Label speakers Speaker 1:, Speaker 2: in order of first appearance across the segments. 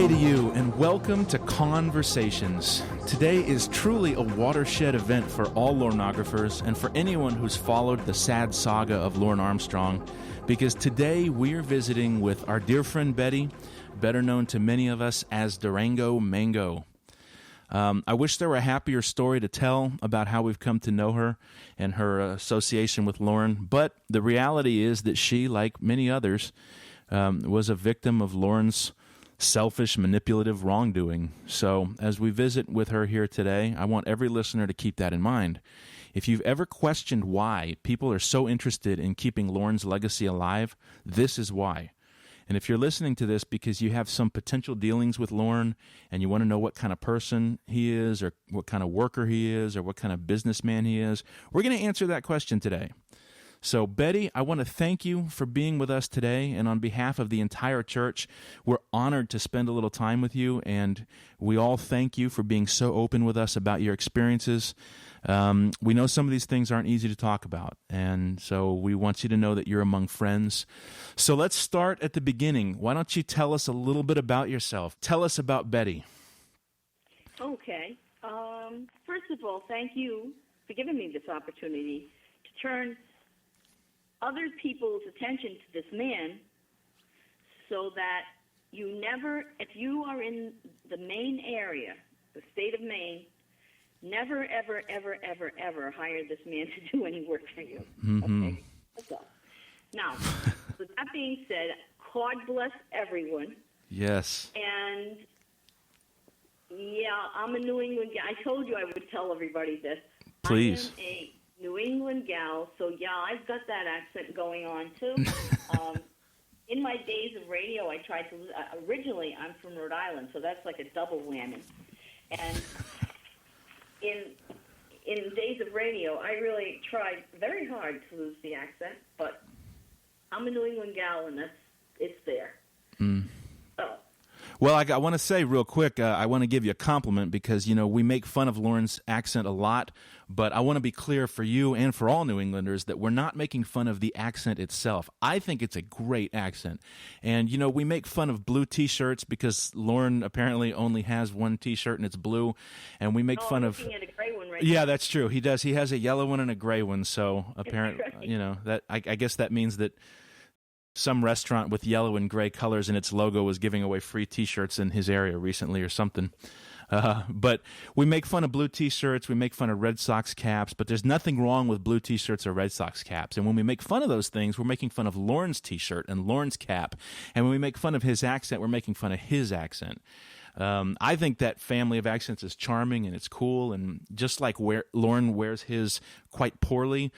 Speaker 1: day to you, and welcome to Conversations. Today is truly a watershed event for all Lornographers and for anyone who's followed the sad saga of Lorne Armstrong, because today we're visiting with our dear friend Betty, better known to many of us as Durango Mango. I wish there were a happier story to tell about how we've come to know her and her association with Lorne, but the reality is that she, like many others, was a victim of Lorne's selfish, manipulative wrongdoing. So as we visit with her here today, I want every listener to keep that in mind. If you've ever questioned why people are so interested in keeping Lorne's legacy alive, this is why. And if you're listening to this because you have some potential dealings with Lorne and you want to know what kind of person he is or what kind of worker he is or what kind of businessman he is, we're going to answer that question today. So, Betty, I want to thank you for being with us today, and on behalf of the entire church, we're honored to spend a little time with you, and we all thank you for being so open with us about your experiences. We know some of these things aren't easy to talk about, and so we want you to know that you're among friends. So let's start at the beginning. Why don't you tell us a little bit about yourself? Tell us about Betty.
Speaker 2: Okay. First of all, thank you for giving me this opportunity to turn other people's attention to this man so that you never, if you are in the Maine area, the state of Maine, never, ever, ever, ever, ever hire this man to do any work for you.
Speaker 1: Mm-hmm.
Speaker 2: Okay? That's all. Now, with that being said, God bless everyone.
Speaker 1: Yes.
Speaker 2: And, yeah, I'm a New England guy. I told you I would tell everybody this.
Speaker 1: Please.
Speaker 2: I am a New England gal, so yeah, I've got that accent going on too. In my days of radio, I tried to. Originally, I'm from Rhode Island, so that's like a double whammy. And in days of radio, I really tried very hard to lose the accent, but I'm a New England gal, and it's there.
Speaker 1: Mm.
Speaker 2: So.
Speaker 1: Well, I want to say real quick, I want to give you a compliment because, you know, we make fun of Lorne's accent a lot, but I want to be clear for you and for all New Englanders that we're not making fun of the accent itself. I think it's a great accent. And, you know, we make fun of blue T-shirts because Lorne apparently only has one T-shirt and it's blue, and we make fun
Speaker 2: I'm
Speaker 1: of...
Speaker 2: looking at a gray one right
Speaker 1: Yeah,
Speaker 2: now.
Speaker 1: that's true. He does. He has a yellow one and a gray one, so apparently,
Speaker 2: Right.
Speaker 1: you know, that I guess that means that some restaurant with yellow and gray colors in its logo was giving away free T-shirts in his area recently or something. But we make fun of blue T-shirts, we make fun of Red Sox caps, but there's nothing wrong with blue T-shirts or Red Sox caps. And when we make fun of those things, we're making fun of Lorne's T-shirt and Lorne's cap. And when we make fun of his accent, we're making fun of his accent. I think that family of accents is charming and it's cool. And just like Lorne wears his quite poorly,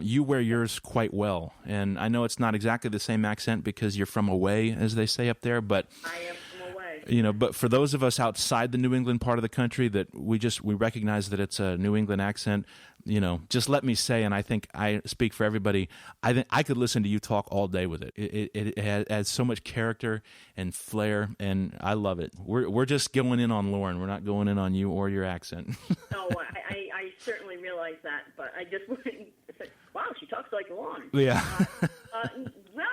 Speaker 1: you wear yours quite well. And I know it's not exactly the same accent because you're from away, as they say up there, but
Speaker 2: I am from away.
Speaker 1: you know, but for those of us outside the New England part of the country that we recognize that it's a New England accent, you know, just let me say, and I think I speak for everybody, I think I could listen to you talk all day with it. It has so much character and flair, and I love it. We're just going in on Lorne. We're not going in on you or your accent.
Speaker 2: No, I certainly realize that, but I just wouldn't say, wow, she talks like Lorne.
Speaker 1: Yeah.
Speaker 2: Well,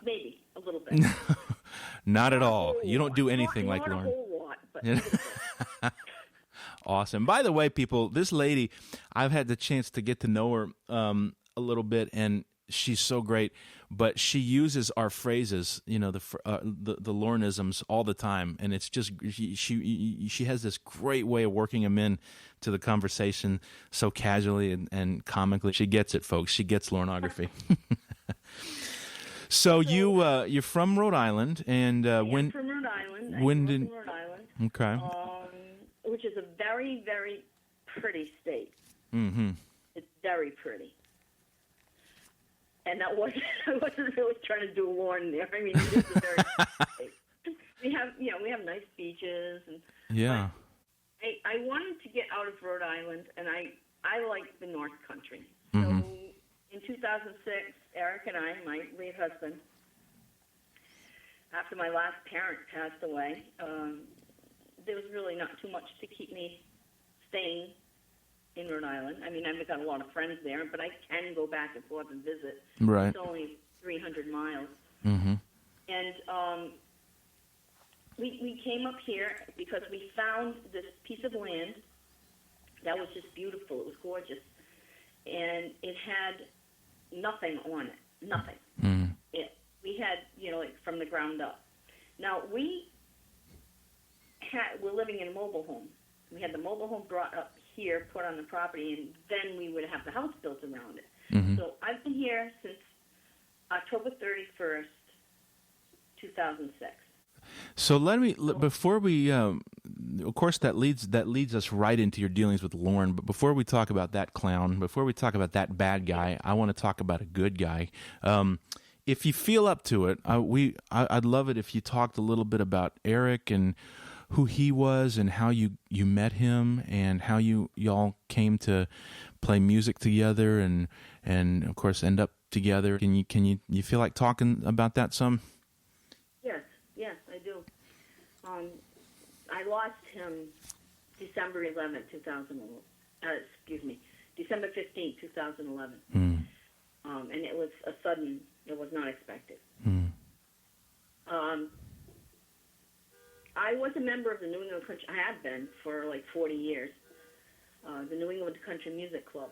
Speaker 2: maybe a little bit.
Speaker 1: Not at all. You don't do anything like
Speaker 2: Not
Speaker 1: Lorne.
Speaker 2: a whole lot, but
Speaker 1: Awesome. By the way, people, this lady, I've had the chance to get to know her a little bit, and she's so great. But she uses our phrases, you know, the Lorneisms all the time, and it's just she has this great way of working them in to the conversation so casually and comically. She gets it, folks. She gets Lornography. So you're from Rhode Island, and
Speaker 2: I'm from Rhode Island.
Speaker 1: When
Speaker 2: I grew
Speaker 1: did?
Speaker 2: up in Rhode Island,
Speaker 1: Okay.
Speaker 2: which is a very, very pretty state.
Speaker 1: Mm-hmm.
Speaker 2: It's very pretty. And I wasn't really trying to do Lorne there. I mean, it is a very pretty state. We have nice beaches, and
Speaker 1: Yeah.
Speaker 2: I wanted to get out of Rhode Island, and I like the North Country. So
Speaker 1: Mm-hmm.
Speaker 2: in 2006, Eric and I, my late husband, after my last parent passed away, there was really not too much to keep me staying in Rhode Island. I mean, I've got a lot of friends there, but I can go back and forth and visit.
Speaker 1: Right.
Speaker 2: It's only 300 miles.
Speaker 1: Mm-hmm.
Speaker 2: And we came up here because we found this piece of land that was just beautiful. It was gorgeous. And it had nothing on it. Nothing.
Speaker 1: Mm.
Speaker 2: We had, like from the ground up. Now, we're living in a mobile home. We had the mobile home brought up here, put on the property, and then we would have the house built around it.
Speaker 1: Mm-hmm.
Speaker 2: So I've been here since October 31st, 2006.
Speaker 1: So before we, of course, that leads us right into your dealings with Lorne. But before we talk about that clown, before we talk about that bad guy, I want to talk about a good guy. If you feel up to it, I'd love it if you talked a little bit about Eric and who he was and how you met him and how y'all came to play music together and of course end up together. Can you feel like talking about that some?
Speaker 2: Yes, I do. I lost him December 11th, 2011. December 15th, 2011.
Speaker 1: Mm.
Speaker 2: And it was a sudden. It was not expected.
Speaker 1: Mm.
Speaker 2: I was a member of the New England Country. I have been for like 40 years. The New England Country Music Club.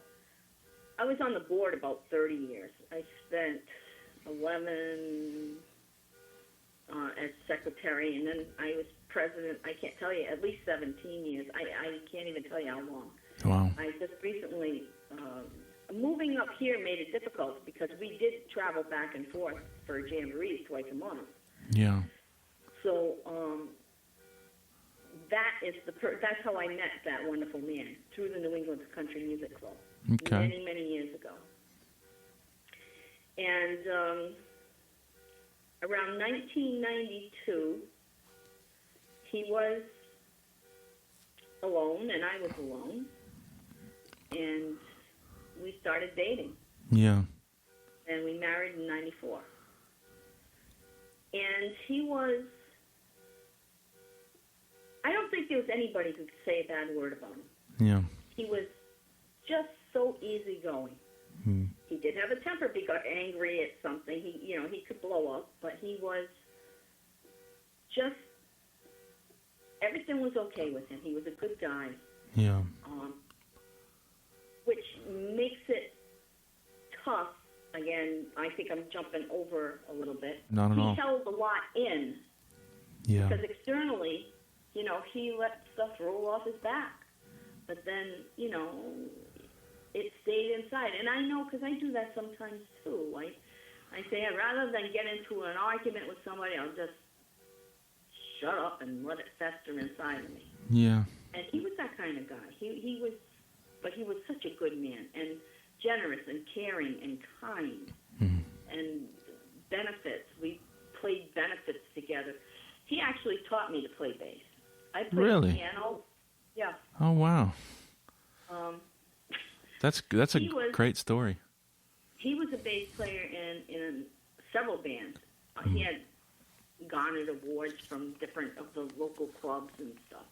Speaker 2: I was on the board about 30 years. I spent 11 as secretary, and then I was president. I can't tell you, at least 17 years. I can't even tell you how long.
Speaker 1: Wow.
Speaker 2: I just recently, moving up here made it difficult because we did travel back and forth for jamborees twice a month.
Speaker 1: Yeah.
Speaker 2: So that's how I met that wonderful man, through the New England Country Music Club.
Speaker 1: Okay.
Speaker 2: Many, many years ago. And around 1992, he was alone and I was alone, and we started dating.
Speaker 1: Yeah.
Speaker 2: And we married in 94. And he was, I don't think there was anybody who could say a bad word about him.
Speaker 1: Yeah.
Speaker 2: He was just so easygoing.
Speaker 1: Hmm.
Speaker 2: He did have a temper if he got angry at something. He could blow up, but he was just, everything was okay with him. He was a good guy.
Speaker 1: Yeah.
Speaker 2: Which makes it tough. Again, I think I'm jumping over a little bit.
Speaker 1: Not at all.
Speaker 2: He held a lot in.
Speaker 1: Yeah.
Speaker 2: Because externally, he let stuff roll off his back. But then, it stayed inside. And I know, because I do that sometimes too. I say, rather than get into an argument with somebody, I'll just shut up and let it fester inside of me.
Speaker 1: Yeah.
Speaker 2: And he was that kind of guy. He was such a good man, and generous and caring and kind, and benefits. We played benefits together. He actually taught me to play bass. I played
Speaker 1: Really?
Speaker 2: piano. Yeah.
Speaker 1: Oh, wow. That's a great story.
Speaker 2: He was a bass player in several bands. He had garnered awards from different of the local clubs and stuff.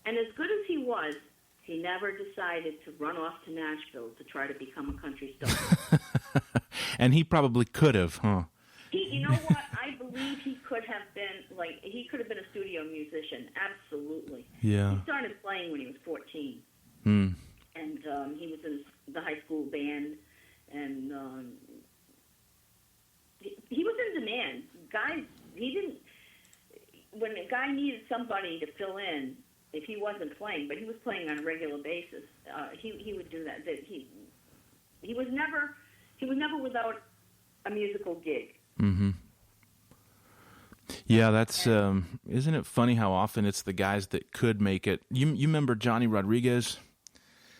Speaker 2: And as good as he was, he never decided to run off to Nashville to try to become a country star.
Speaker 1: And he probably could have, huh?
Speaker 2: You know what? I believe he could have been a studio musician. Absolutely.
Speaker 1: Yeah.
Speaker 2: He started playing when he was 14.
Speaker 1: Hmm.
Speaker 2: And he was in the high school band, and he was in demand. When a guy needed somebody to fill in, if he wasn't playing, but he was playing on a regular basis, he would do that. He was never without a musical gig.
Speaker 1: Mm-hmm. Yeah, that's isn't it funny how often it's the guys that could make it? You remember Johnny Rodriguez?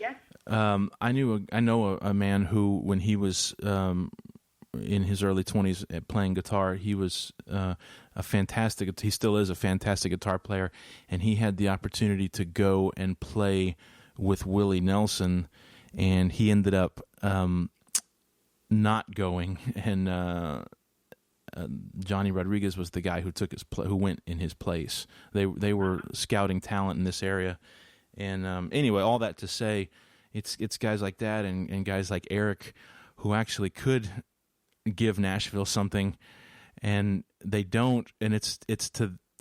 Speaker 2: Yes.
Speaker 1: I know a man who, when he was in his early 20s playing guitar, he was he still is a fantastic guitar player, and he had the opportunity to go and play with Willie Nelson, and he ended up not going, and Johnny Rodriguez was the guy who who went in his place. They were scouting talent in this area, and anyway, all that to say, it's guys like that and guys like Eric who actually could give Nashville something, and they don't. And it's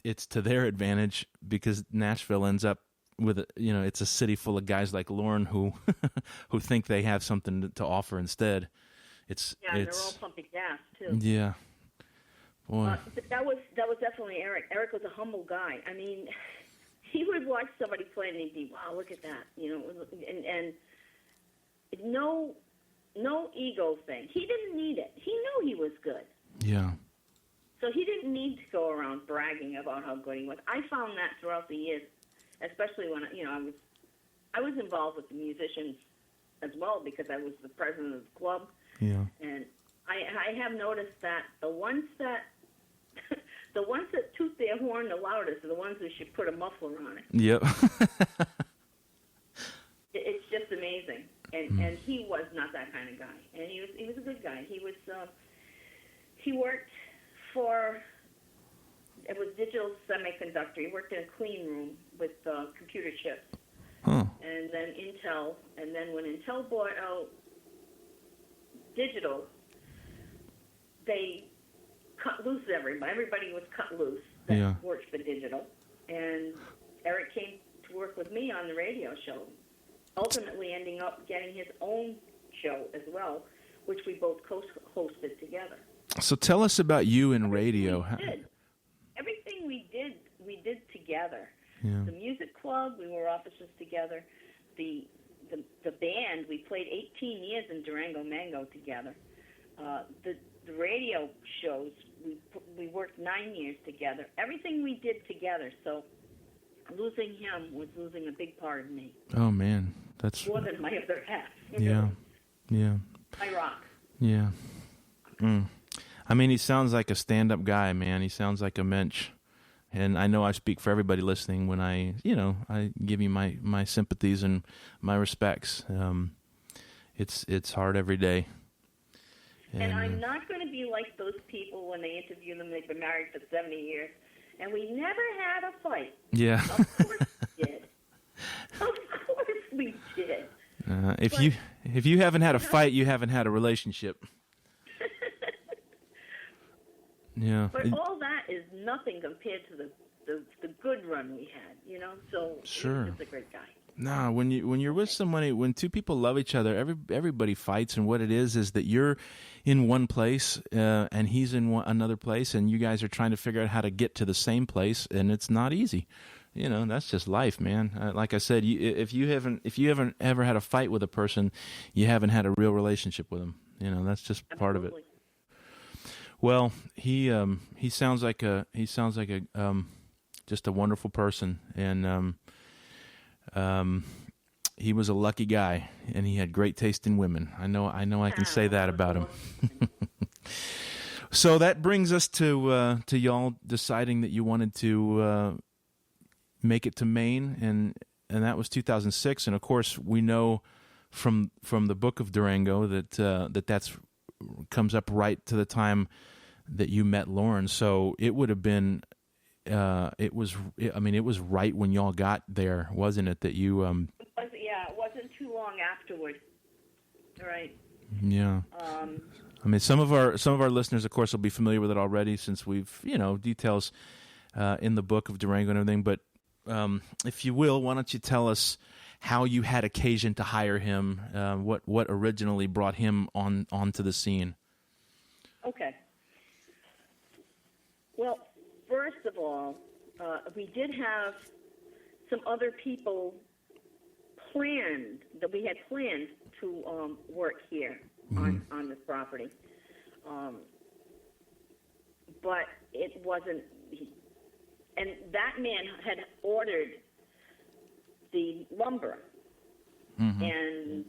Speaker 1: it's to their advantage because Nashville ends up with it's a city full of guys like Lorne who who think they have something to offer instead.
Speaker 2: They're all pumping gas too.
Speaker 1: Yeah, boy.
Speaker 2: But that was definitely Eric. Eric was a humble guy. I mean, he would watch somebody play and he'd be, wow, look at that, and no ego thing. He didn't need it. He knew he was good.
Speaker 1: Yeah.
Speaker 2: So he didn't need to go around bragging about how good he was. I found that throughout the years, especially when I was involved with the musicians as well because I was the president of the club.
Speaker 1: Yeah.
Speaker 2: And I have noticed that the ones that toot their horn the loudest are the ones who should put a muffler on it.
Speaker 1: Yep.
Speaker 2: It's just amazing. And he was not that kind of guy. And he was a good guy. He worked for, it was digital semiconductor. He worked in a clean room with computer chips.
Speaker 1: Huh.
Speaker 2: And then Intel. And then when Intel bought out digital, they cut loose everybody. Everybody was cut loose that worked for digital. And Eric came to work with me on the radio show, ultimately ending up getting his own show as well, which we both hosted together. So
Speaker 1: tell us about you in radio.
Speaker 2: Everything we did together.
Speaker 1: Yeah.
Speaker 2: The music club, we were officers together. The band, we played 18 years in Durango Mango together. The radio shows, we worked 9 years together. Everything we did together. So losing him was losing a big part of me.
Speaker 1: Oh man, that's
Speaker 2: more than my other half.
Speaker 1: Yeah.
Speaker 2: My rock.
Speaker 1: Yeah. I mean, he sounds like a stand-up guy, man. He sounds like a mensch. And I know I speak for everybody listening when I give you my sympathies and my respects. It's hard every day.
Speaker 2: And I'm not going to be like those people when they interview them. They've been married for 70 years, and we never had a fight.
Speaker 1: Yeah.
Speaker 2: Of course we did. Of course we did.
Speaker 1: If you haven't had a fight, you haven't had a relationship. Yeah.
Speaker 2: But all that is nothing compared to the good run we had, So
Speaker 1: sure.
Speaker 2: He's just a great guy.
Speaker 1: Nah, when you're with somebody, when two people love each other, everybody fights, and what it is that you're in one place and he's in another place, and you guys are trying to figure out how to get to the same place, and it's not easy. That's just life, man. Like I said, if you haven't ever had a fight with a person, you haven't had a real relationship with them. That's just
Speaker 2: Absolutely.
Speaker 1: part of it. Well, he sounds like just a wonderful person, and he was a lucky guy, and he had great taste in women. I know I can say that about him. So that brings us to y'all deciding that you wanted to make it to Maine, and that was 2006. And of course, we know from the book of Durango that's comes up right to the time that you met Lorne. So it would have been, it was right when y'all got there, wasn't it? That you,
Speaker 2: it wasn't too long afterward. Right.
Speaker 1: Yeah. I mean, some of our listeners, of course, will be familiar with it already since we've, details in the book of Durango and everything. But if you will, why don't you tell us how you had occasion to hire him? What originally brought him onto the scene?
Speaker 2: Okay. Well, first of all, we did have some other people that we had planned to work here on this property. But it wasn't, and that man had ordered the lumber and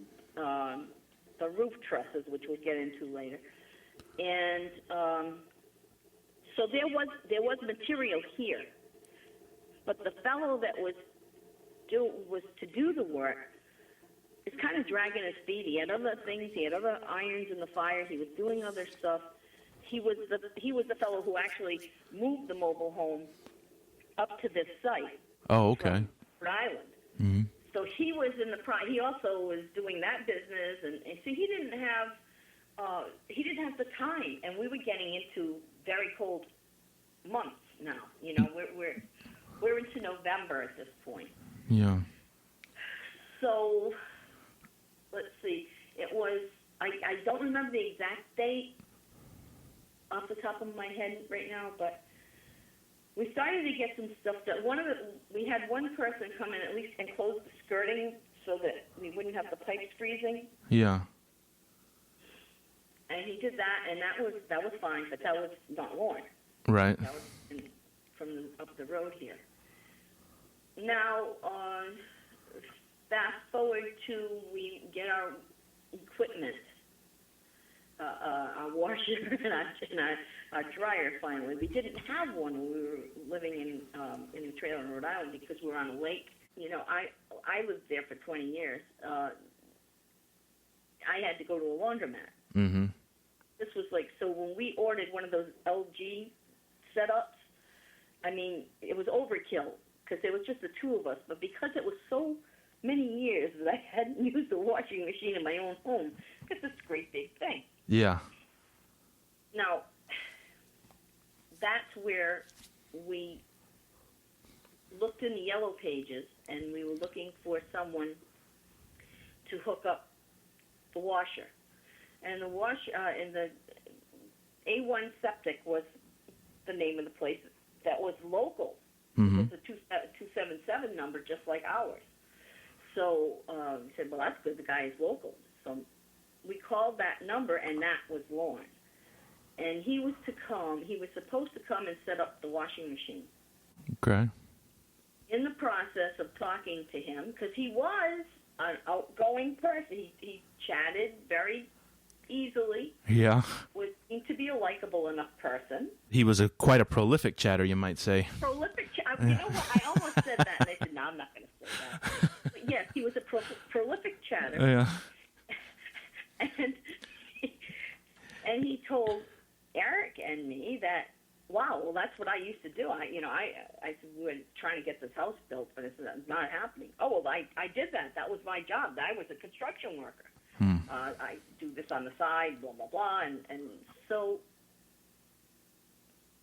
Speaker 2: the roof trusses, which we'll get into later. And so there was material here, but the fellow that was to do the work is kind of dragging his feet. He had other things. He had other irons in the fire. He was doing other stuff. He was the fellow who actually moved the mobile home up to this site.
Speaker 1: Oh, okay.
Speaker 2: Rhode Island.
Speaker 1: Mm-hmm.
Speaker 2: So he was he also was doing that business, and so he didn't have the time, and we were getting into very cold months. now. You know, we're into November at this point.
Speaker 1: Yeah.
Speaker 2: So let's see. It was I don't remember the exact date off the top of my head right now, but we started to get some stuff that we had one person come in at least and close the skirting so that we wouldn't have the pipes freezing.
Speaker 1: Yeah.
Speaker 2: And he did that, and that was fine, but that was not Lorne.
Speaker 1: Right.
Speaker 2: That was from up the road here. Now, fast forward to we get our equipment, our washer and our dryer. Finally, we didn't have one when we were living in a trailer in Rhode Island because we were on a lake. You know, I lived there for 20 years. I had to go to a laundromat.
Speaker 1: Mm-hmm.
Speaker 2: This was like, so when we ordered one of those LG setups, I mean, it was overkill because there was just the two of us. But because it was so many years that I hadn't used a washing machine in my own home, it's this great big thing.
Speaker 1: Yeah.
Speaker 2: Now, that's where we looked in the yellow pages, and we were looking for someone to hook up the washer. And the in the A1 Septic was the name of the place that was local.
Speaker 1: Mm-hmm.
Speaker 2: It was a 277 number, just like ours. So we said, well, that's good. The guy is local. So we called that number, and that was Lorne. And he was to come. He was supposed to come and set up the washing machine.
Speaker 1: Okay.
Speaker 2: In the process of talking to him, because he was an outgoing person, he chatted very easily.
Speaker 1: Yeah.
Speaker 2: Seemed to be a likable enough person.
Speaker 1: He was quite a prolific chatter, you might say.
Speaker 2: Prolific chatter. You know what? I almost said that, and I said, no, I'm not going to say that. But yes, he was a prolific chatter.
Speaker 1: Yeah.
Speaker 2: And he told Eric and me that, wow, well, that's what I used to do. I said, we were trying to get this house built, but it's not happening. Oh, well, I did that. That was my job. I was a construction worker. I do this on the side, blah, blah, blah. And so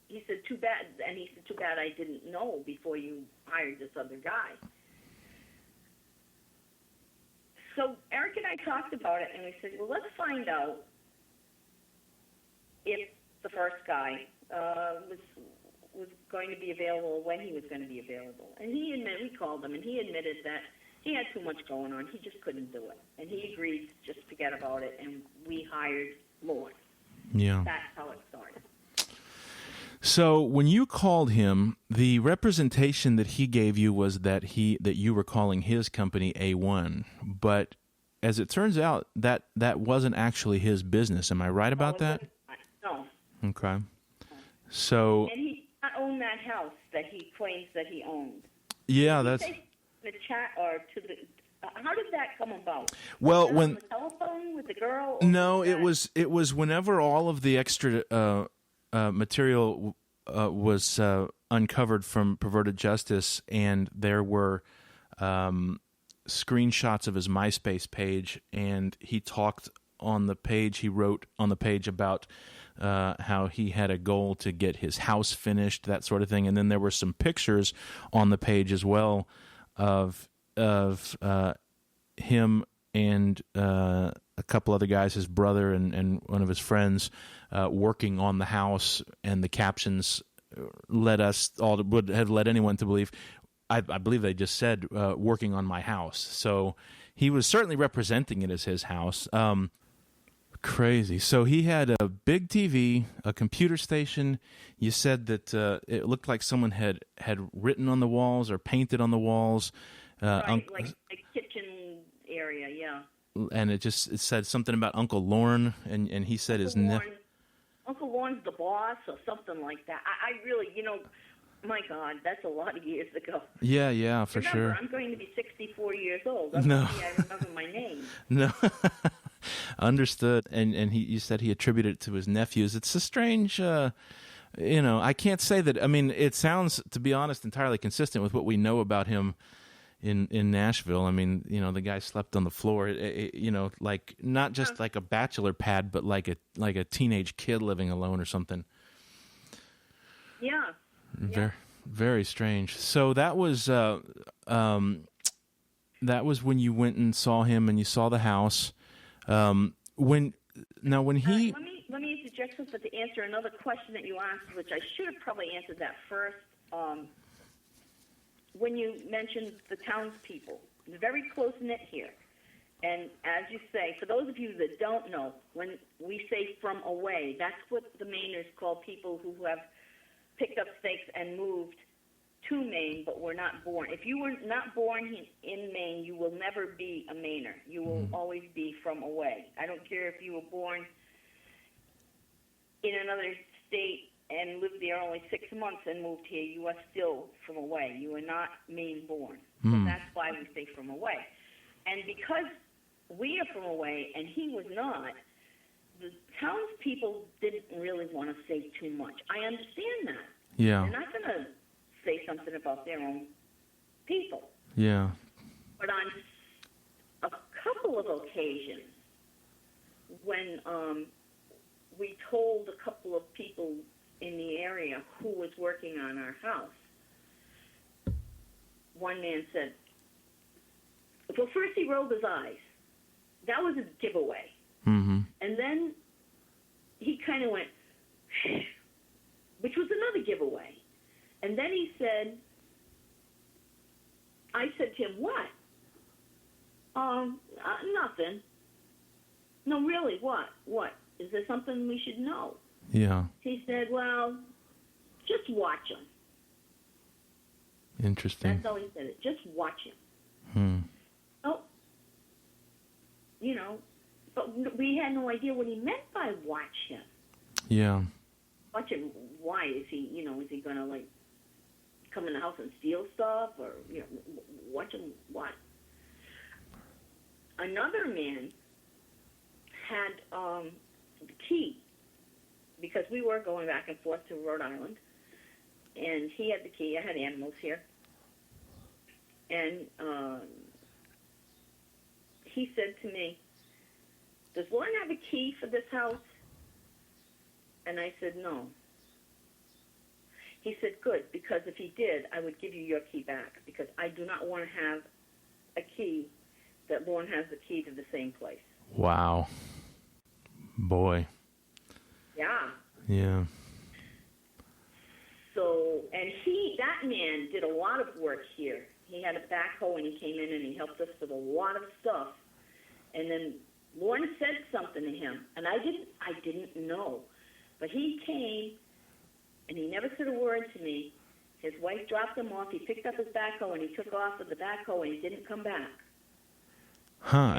Speaker 2: he said, too bad. And he said, too bad I didn't know before you hired this other guy. So Eric and I talked about it, and we said, well, let's find out if the first guy was going to be available, when he was going to be available. And we called him, and he admitted that he had too much going on. He just couldn't do it. And he agreed to just forget about it, and we hired Lorne.
Speaker 1: Yeah.
Speaker 2: That's how it started.
Speaker 1: So when you called him, the representation that he gave you was that you were calling his company A1. But as it turns out, that wasn't actually his business. Am I right about that?
Speaker 2: No.
Speaker 1: Okay. So.
Speaker 2: And he did not own that house that he claims that he owned.
Speaker 1: Yeah, that's.
Speaker 2: The chat or to the. How did that come about?
Speaker 1: Well,
Speaker 2: was
Speaker 1: when
Speaker 2: on the telephone with the girl.
Speaker 1: No, it was whenever all of the extra material was uncovered from Perverted Justice, and there were screenshots of his MySpace page, and he talked on the page. He wrote on the page about how he had a goal to get his house finished, that sort of thing, and then there were some pictures on the page as well of him and a couple other guys, his brother and one of his friends, working on the house, and the captions would have led anyone to believe, I believe they just said, working on my house. So he was certainly representing it as his house. Crazy. So he had a big TV, a computer station. You said that it looked like someone had written on the walls or painted on the walls.
Speaker 2: Right, like a kitchen area, yeah.
Speaker 1: And it said something about Uncle Lorne, and he said
Speaker 2: Uncle Lorne's the boss or something like that. I really, my God, that's a lot of years ago.
Speaker 1: Yeah, for sure.
Speaker 2: I'm going to be 64 years old.
Speaker 1: No.
Speaker 2: I remember my name.
Speaker 1: No. Understood. And you said he attributed it to his nephews. It's a strange, I can't say that. I mean, it sounds, to be honest, entirely consistent with what we know about him in Nashville. I mean, the guy slept on the floor, like not just like a bachelor pad, but like a teenage kid living alone or something.
Speaker 2: Yeah.
Speaker 1: Very, very strange. So that was when you went and saw him, and you saw the house. When he
Speaker 2: let me interject something to answer another question that you asked, which I should have probably answered that first. When you mentioned the townspeople, they're very close knit here, and as you say, for those of you that don't know, when we say from away, that's what the Mainers call people who have picked up stakes and moved to Maine, but were not born. If you were not born in Maine, you will never be a Mainer. You will always be from away. I don't care if you were born in another state and lived there only 6 months and moved here. You are still from away. You are not Maine born. So that's why we say from away. And because we are from away and he was not, the townspeople didn't really want to say too much. I understand that.
Speaker 1: Yeah.
Speaker 2: They're not going to say something about their own people.
Speaker 1: Yeah.
Speaker 2: But on a couple of occasions, when we told a couple of people in the area who was working on our house, one man said, well, first he rolled his eyes. That was a giveaway.
Speaker 1: Mm-hmm.
Speaker 2: And then he kind of went, which was another giveaway. And then he said, I said to him, what? Nothing. No, really, what? What? Is there something we should know?
Speaker 1: Yeah.
Speaker 2: He said, well, just watch him.
Speaker 1: Interesting.
Speaker 2: That's all he said, just watch him. Oh, but we had no idea what he meant by watch him.
Speaker 1: Yeah.
Speaker 2: Watch him, why? Is he, is he going to, like, come in the house and steal stuff, or watch him what? Another man had the key, because we were going back and forth to Rhode Island, and he had the key. I had animals here, and he said to me, does Lorne have a key for this house? And I said, no. He said, good, because if he did, I would give you your key back, because I do not want to have a key that Lorne has the key to the same place.
Speaker 1: Wow. Boy.
Speaker 2: Yeah.
Speaker 1: Yeah.
Speaker 2: So, and that man did a lot of work here. He had a backhoe, and he came in and he helped us with a lot of stuff. And then Lorne said something to him, and I didn't know. But he came, and he never said a word to me. His wife dropped him off. He picked up his backhoe, and he took off with the backhoe, and he didn't come back.
Speaker 1: Huh,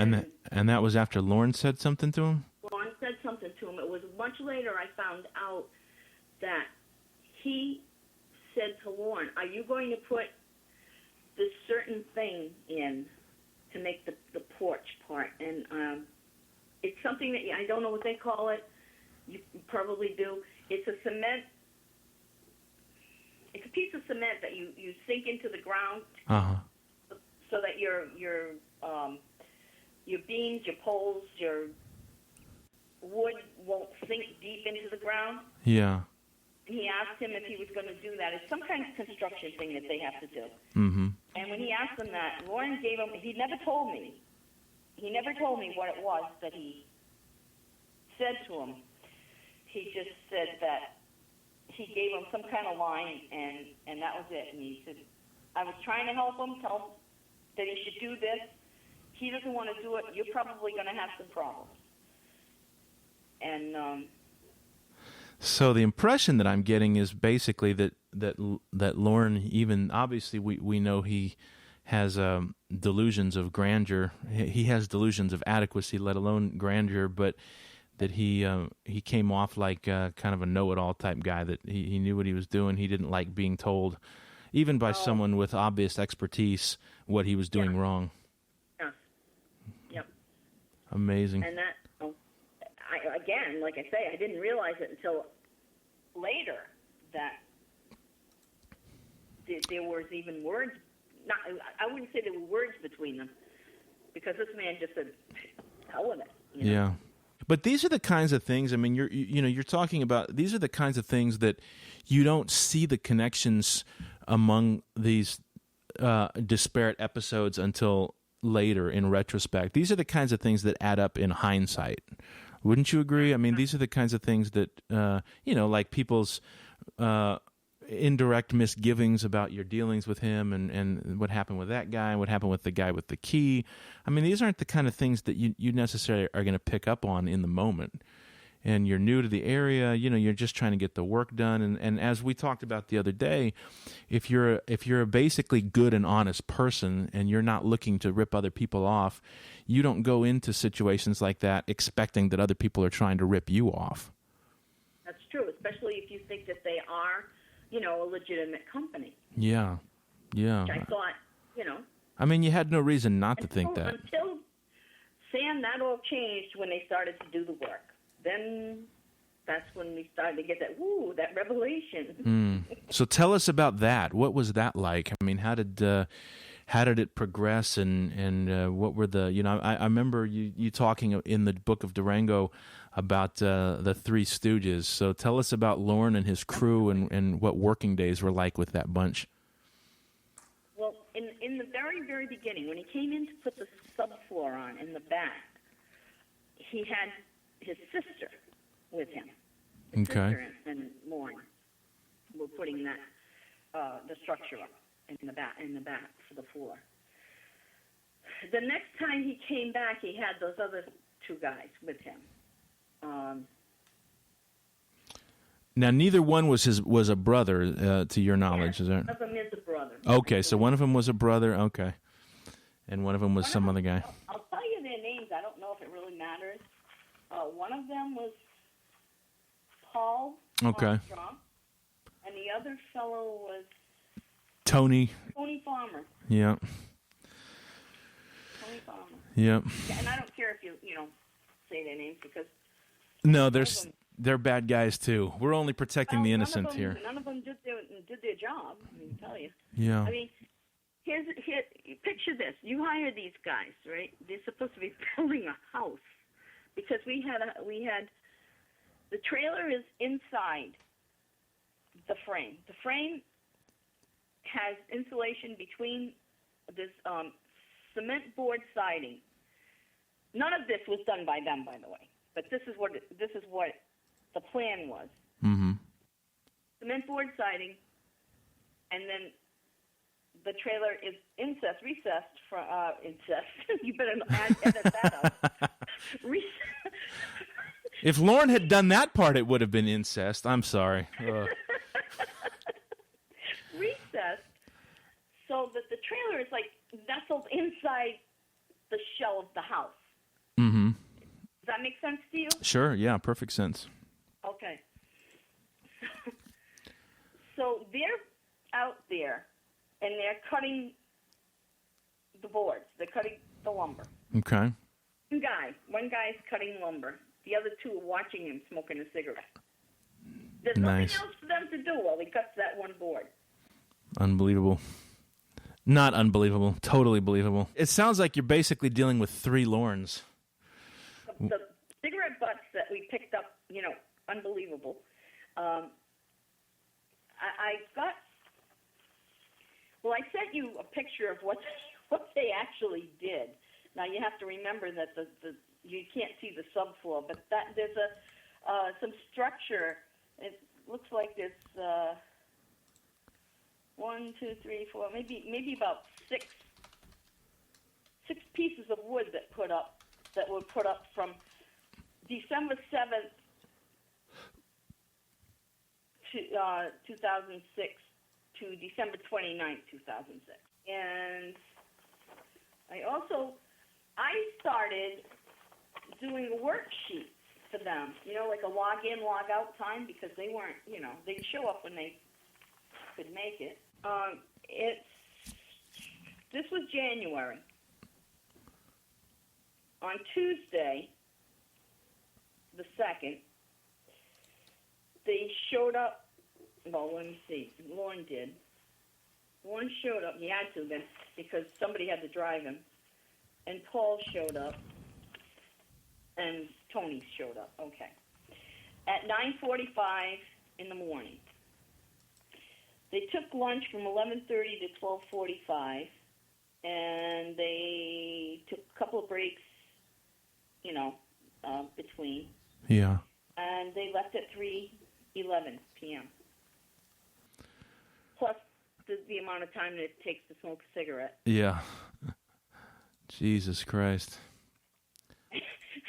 Speaker 1: and that was after Lorne said something to him?
Speaker 2: Lorne said something to him. It was much later I found out that he said to Lorne, are you going to put this certain thing in to make the porch part? And it's something that, I don't know what they call it. You probably do. It's a cement. It's a piece of cement that you sink into the ground, so that your beams, your poles, your wood won't sink deep into the ground.
Speaker 1: Yeah.
Speaker 2: He asked him if he was going to do that. It's some kind of construction thing that they have to do.
Speaker 1: Mm-hmm.
Speaker 2: And when he asked him that, Lorne gave him. He never told me. He never told me what it was that he said to him. He just said that he gave him some kind of line, and that was it. And he said, I was trying to help him, tell him that he should do this. He doesn't want to do it. You're probably going to have some problems. And
Speaker 1: so the impression that I'm getting is basically that Lorne, even obviously we know he has delusions of grandeur. He has delusions of adequacy, let alone grandeur, but that he came off like kind of a know-it-all type guy, that he knew what he was doing. He didn't like being told, even by someone with obvious expertise, what he was doing wrong.
Speaker 2: Yeah. Yep.
Speaker 1: Amazing.
Speaker 2: And that, again, like I say, I didn't realize it until later that there was even words. I wouldn't say there were words between them, because this man just said, hell with it.
Speaker 1: Yeah. But these are the kinds of things. I mean, you're talking about. These are the kinds of things that you don't see the connections among these disparate episodes until later in retrospect. These are the kinds of things that add up in hindsight. Wouldn't you agree? I mean, these are the kinds of things that like people's indirect misgivings about your dealings with him, and what happened with that guy, and what happened with the guy with the key. I mean, these aren't the kind of things that you necessarily are going to pick up on in the moment. And you're new to the area, you're just trying to get the work done. And as we talked about the other day, if you're a basically good and honest person and you're not looking to rip other people off, you don't go into situations like that expecting that other people are trying to rip you off.
Speaker 2: That's true, especially if you think that they are, a legitimate company.
Speaker 1: Yeah.
Speaker 2: Which I thought,
Speaker 1: I mean, you had no reason not to think that.
Speaker 2: Until, Sam, that all changed when they started to do the work. Then that's when we started to get that revelation.
Speaker 1: So tell us about that. What was that like? I mean, how did it progress, and what were the? I remember you talking in the book of Durango about the Three Stooges. So tell us about Lorne and his crew, and what working days were like with that bunch.
Speaker 2: Well, in the very, very beginning, when he came in to put the subfloor on in the back, he had his sister with him. His sister and Lorne were putting that the structure up in the back for the floor. The next time he came back, he had those other two guys with him.
Speaker 1: Now, neither one was a brother, to your knowledge, is there?
Speaker 2: One of them is a brother.
Speaker 1: Okay, so one of them was a brother. Okay, and one of them was some other guy.
Speaker 2: I'll tell you their names. I don't know if it really matters. One of them was Paul Armstrong, and the other fellow was Tony Farmer.
Speaker 1: Yeah.
Speaker 2: Tony Farmer.
Speaker 1: Yeah.
Speaker 2: And I don't care if you say their names, because
Speaker 1: no, they're bad guys too. We're only protecting the innocent here.
Speaker 2: None of them did their job. I can tell you.
Speaker 1: Yeah.
Speaker 2: I mean, here. Picture this: you hire these guys, right? They're supposed to be building a house. Because we had the trailer is inside the frame. The frame has insulation between this cement board siding. None of this was done by them, by the way. But this is what the plan was.
Speaker 1: Mm-hmm. Cement
Speaker 2: board siding, and then the trailer is recessed from incest. You better edit that out.
Speaker 1: If Lorne had done that part, it would have been incest. I'm sorry.
Speaker 2: Recessed, so that the trailer is like nestled inside the shell of the house.
Speaker 1: Mm-hmm.
Speaker 2: Does that make sense to you?
Speaker 1: Sure. Yeah. Perfect sense.
Speaker 2: Okay. So they're out there, and they're cutting the boards. They're cutting the lumber.
Speaker 1: Okay.
Speaker 2: One guy's cutting lumber. The other two are watching him smoking a cigarette. There's
Speaker 1: nice.
Speaker 2: nothing else for them to do while he cuts that one board.
Speaker 1: Unbelievable. Not unbelievable. Totally believable. It sounds like you're basically dealing with three Lornes.
Speaker 2: The cigarette butts that we picked up, unbelievable. I sent you a picture of what they actually did. Now you have to remember that you can't see the subfloor, but there's some structure. It looks like there's 1, 2, 3, 4, maybe about six pieces of wood that were put up from December 7th to 2006 to December 29th, 2006. And I started doing a worksheet for them, like a log in, log out time, because they weren't, they'd show up when they could make it. This was January. On Tuesday, the 2nd, they showed up. Well, let me see. Lorne did. Lorne showed up. He had to then, because somebody had to drive him. And Paul showed up. And Tony showed up. Okay. At 9:45 in the morning. They took lunch from 11:30 to 12:45, and they took a couple of breaks, between.
Speaker 1: Yeah.
Speaker 2: And they left at 3:11 p.m. Plus the amount of time that it takes to smoke a cigarette.
Speaker 1: Yeah. Jesus Christ.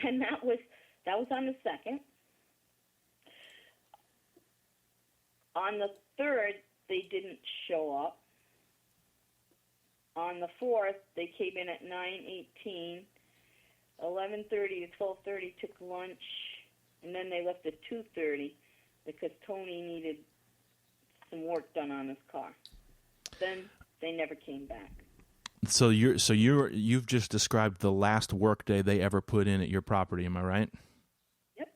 Speaker 2: And that was on the 2nd. On the 3rd, they didn't show up. On the 4th, they came in at 9:18. 11:30 to 12:30 took lunch, and then they left at 2:30 because Tony needed some work done on his car. Then they never came back.
Speaker 1: So you've just described the last work day they ever put in at your property. Am I right?
Speaker 2: Yep.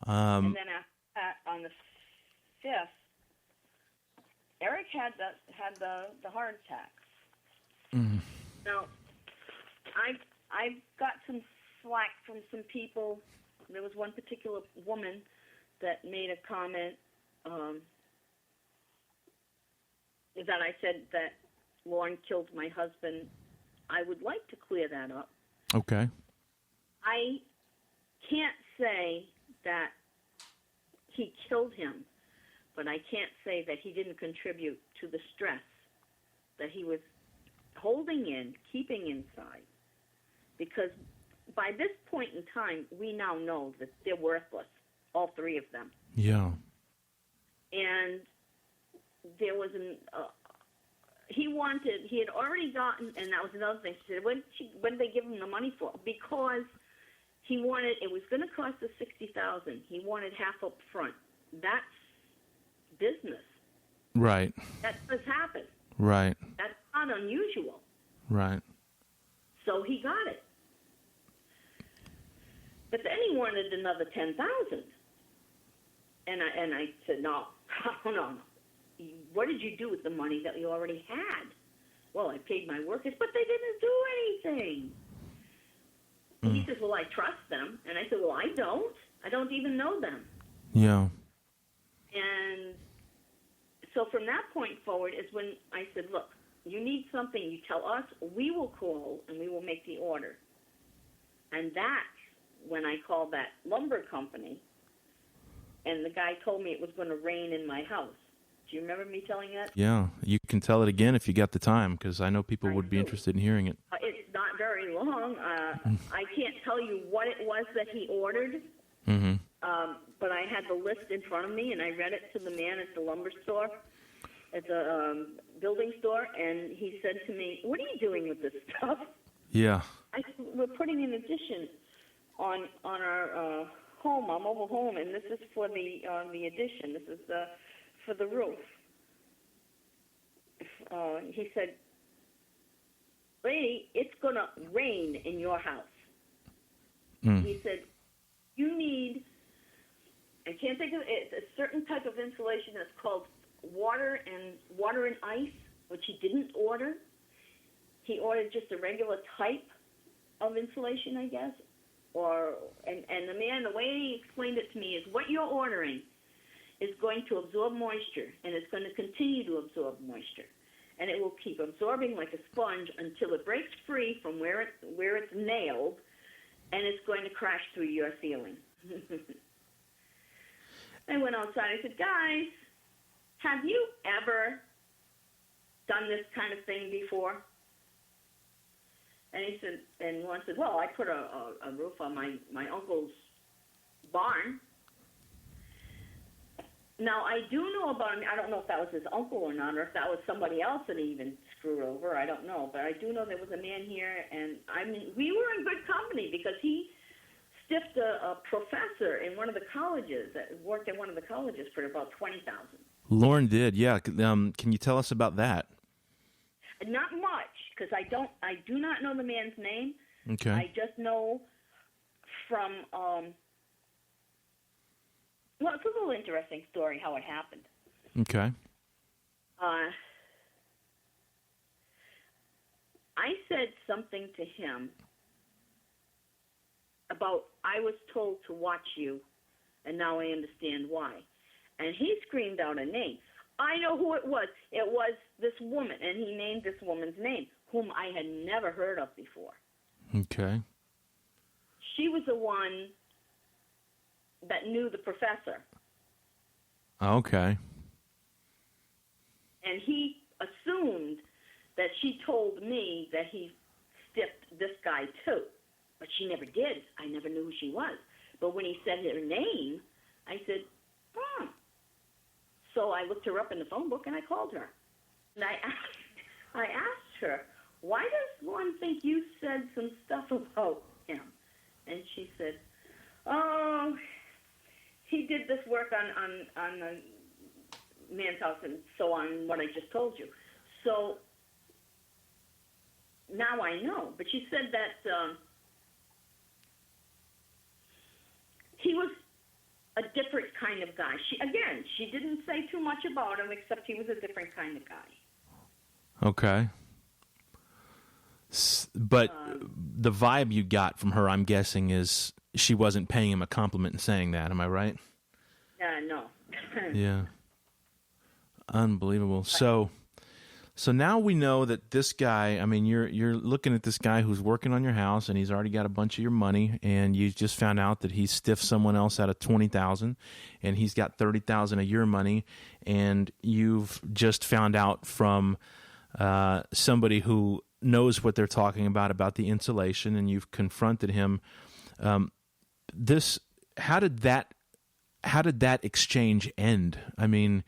Speaker 2: And then on the 5th, Eric had the heart attack.
Speaker 1: Mm.
Speaker 2: Now, I've got some flack from some people. There was one particular woman that made a comment that I said that Lorne killed my husband. I would like to clear that up.
Speaker 1: Okay.
Speaker 2: I can't say that he killed him, but I can't say that he didn't contribute to the stress that he was holding in, keeping inside. Because by this point in time, we now know that they're worthless, all three of them.
Speaker 1: Yeah.
Speaker 2: And there was he had already gotten, and that was another thing. She said, when did they give him the money for? Because he wanted, it was going to cost us $60,000. He wanted half up front. That's business.
Speaker 1: Right.
Speaker 2: That does happen.
Speaker 1: Right.
Speaker 2: That's not unusual.
Speaker 1: Right. So
Speaker 2: he got it. But then he wanted another $10,000. And I said, no. What did you do with the money that you already had? Well, I paid my workers, but they didn't do anything. Mm. He says, well, I trust them. And I said, well, I don't. I don't even know them.
Speaker 1: Yeah.
Speaker 2: And so from that point forward is when I said, look, you need something, you tell us, we will call, and we will make the order. And that's when I called that lumber company, and the guy told me it was going to rain in my house. Do you remember me telling you that?
Speaker 1: Yeah, you can tell it again if you got the time, because I know people would be interested in hearing it.
Speaker 2: It's not very long. I can't tell you what it was that he ordered,
Speaker 1: mm-hmm.
Speaker 2: But I had the list in front of me, and I read it to the man at the lumber store, at the building store, and he said to me, what are you doing with this stuff?
Speaker 1: Yeah.
Speaker 2: I said, we're putting an addition on our home, our mobile home, and this is for the addition. This is for the roof. He said, lady, it's going to rain in your house. Mm. He said, you need, I can't think of it, it's a certain type of insulation that's called water and ice, which he didn't order. He ordered just a regular type of insulation, I guess. And the man, the way he explained it to me is what you're ordering is going to absorb moisture, and it's going to continue to absorb moisture. And it will keep absorbing like a sponge until it breaks free from where it's nailed, and it's going to crash through your ceiling. I went outside. I said, guys, have you ever done this kind of thing before? And he said, and one said, well, I put a roof on my uncle's barn. Now, I do know about him. I don't know if that was his uncle or not, or if that was somebody else that he even screwed over. I don't know. But I do know there was a man here, and I mean, we were in good company because he stiffed a professor in one of the colleges that worked at one of the colleges for about $20,000.
Speaker 1: Lorne did, yeah. Can you tell us about that?
Speaker 2: Not much, because I do not know the man's name.
Speaker 1: Okay.
Speaker 2: I just know from well, it's a little interesting story how it happened.
Speaker 1: Okay.
Speaker 2: I said something to him about, I was told to watch you, and now I understand why. And he screamed out a name. I know who it was. It was this woman, and he named this woman's name, whom I had never heard of before.
Speaker 1: Okay.
Speaker 2: She was the one that knew the professor.
Speaker 1: Okay.
Speaker 2: And he assumed that she told me that he stiffed this guy too. But she never did. I never knew who she was. But when he said her name, I said, So I looked her up in the phone book and I called her. And I asked her, why does Lorne think you said some stuff about him? And she said, oh, he did this work on the man's house and so on, what I just told you. So now I know. But she said that he was a different kind of guy. She didn't say too much about him, except he was a different kind of guy.
Speaker 1: Okay. But the vibe you got from her, I'm guessing, is she wasn't paying him a compliment in saying that. Am I right?
Speaker 2: No.
Speaker 1: Yeah. Unbelievable. So now we know that this guy, I mean, you're looking at this guy who's working on your house, and he's already got a bunch of your money, and you just found out that he stiffed someone else out of $20,000, and he's got $30,000 of your money, and you've just found out from somebody who knows what they're talking about the insulation, and you've confronted him. How did that exchange end? I mean,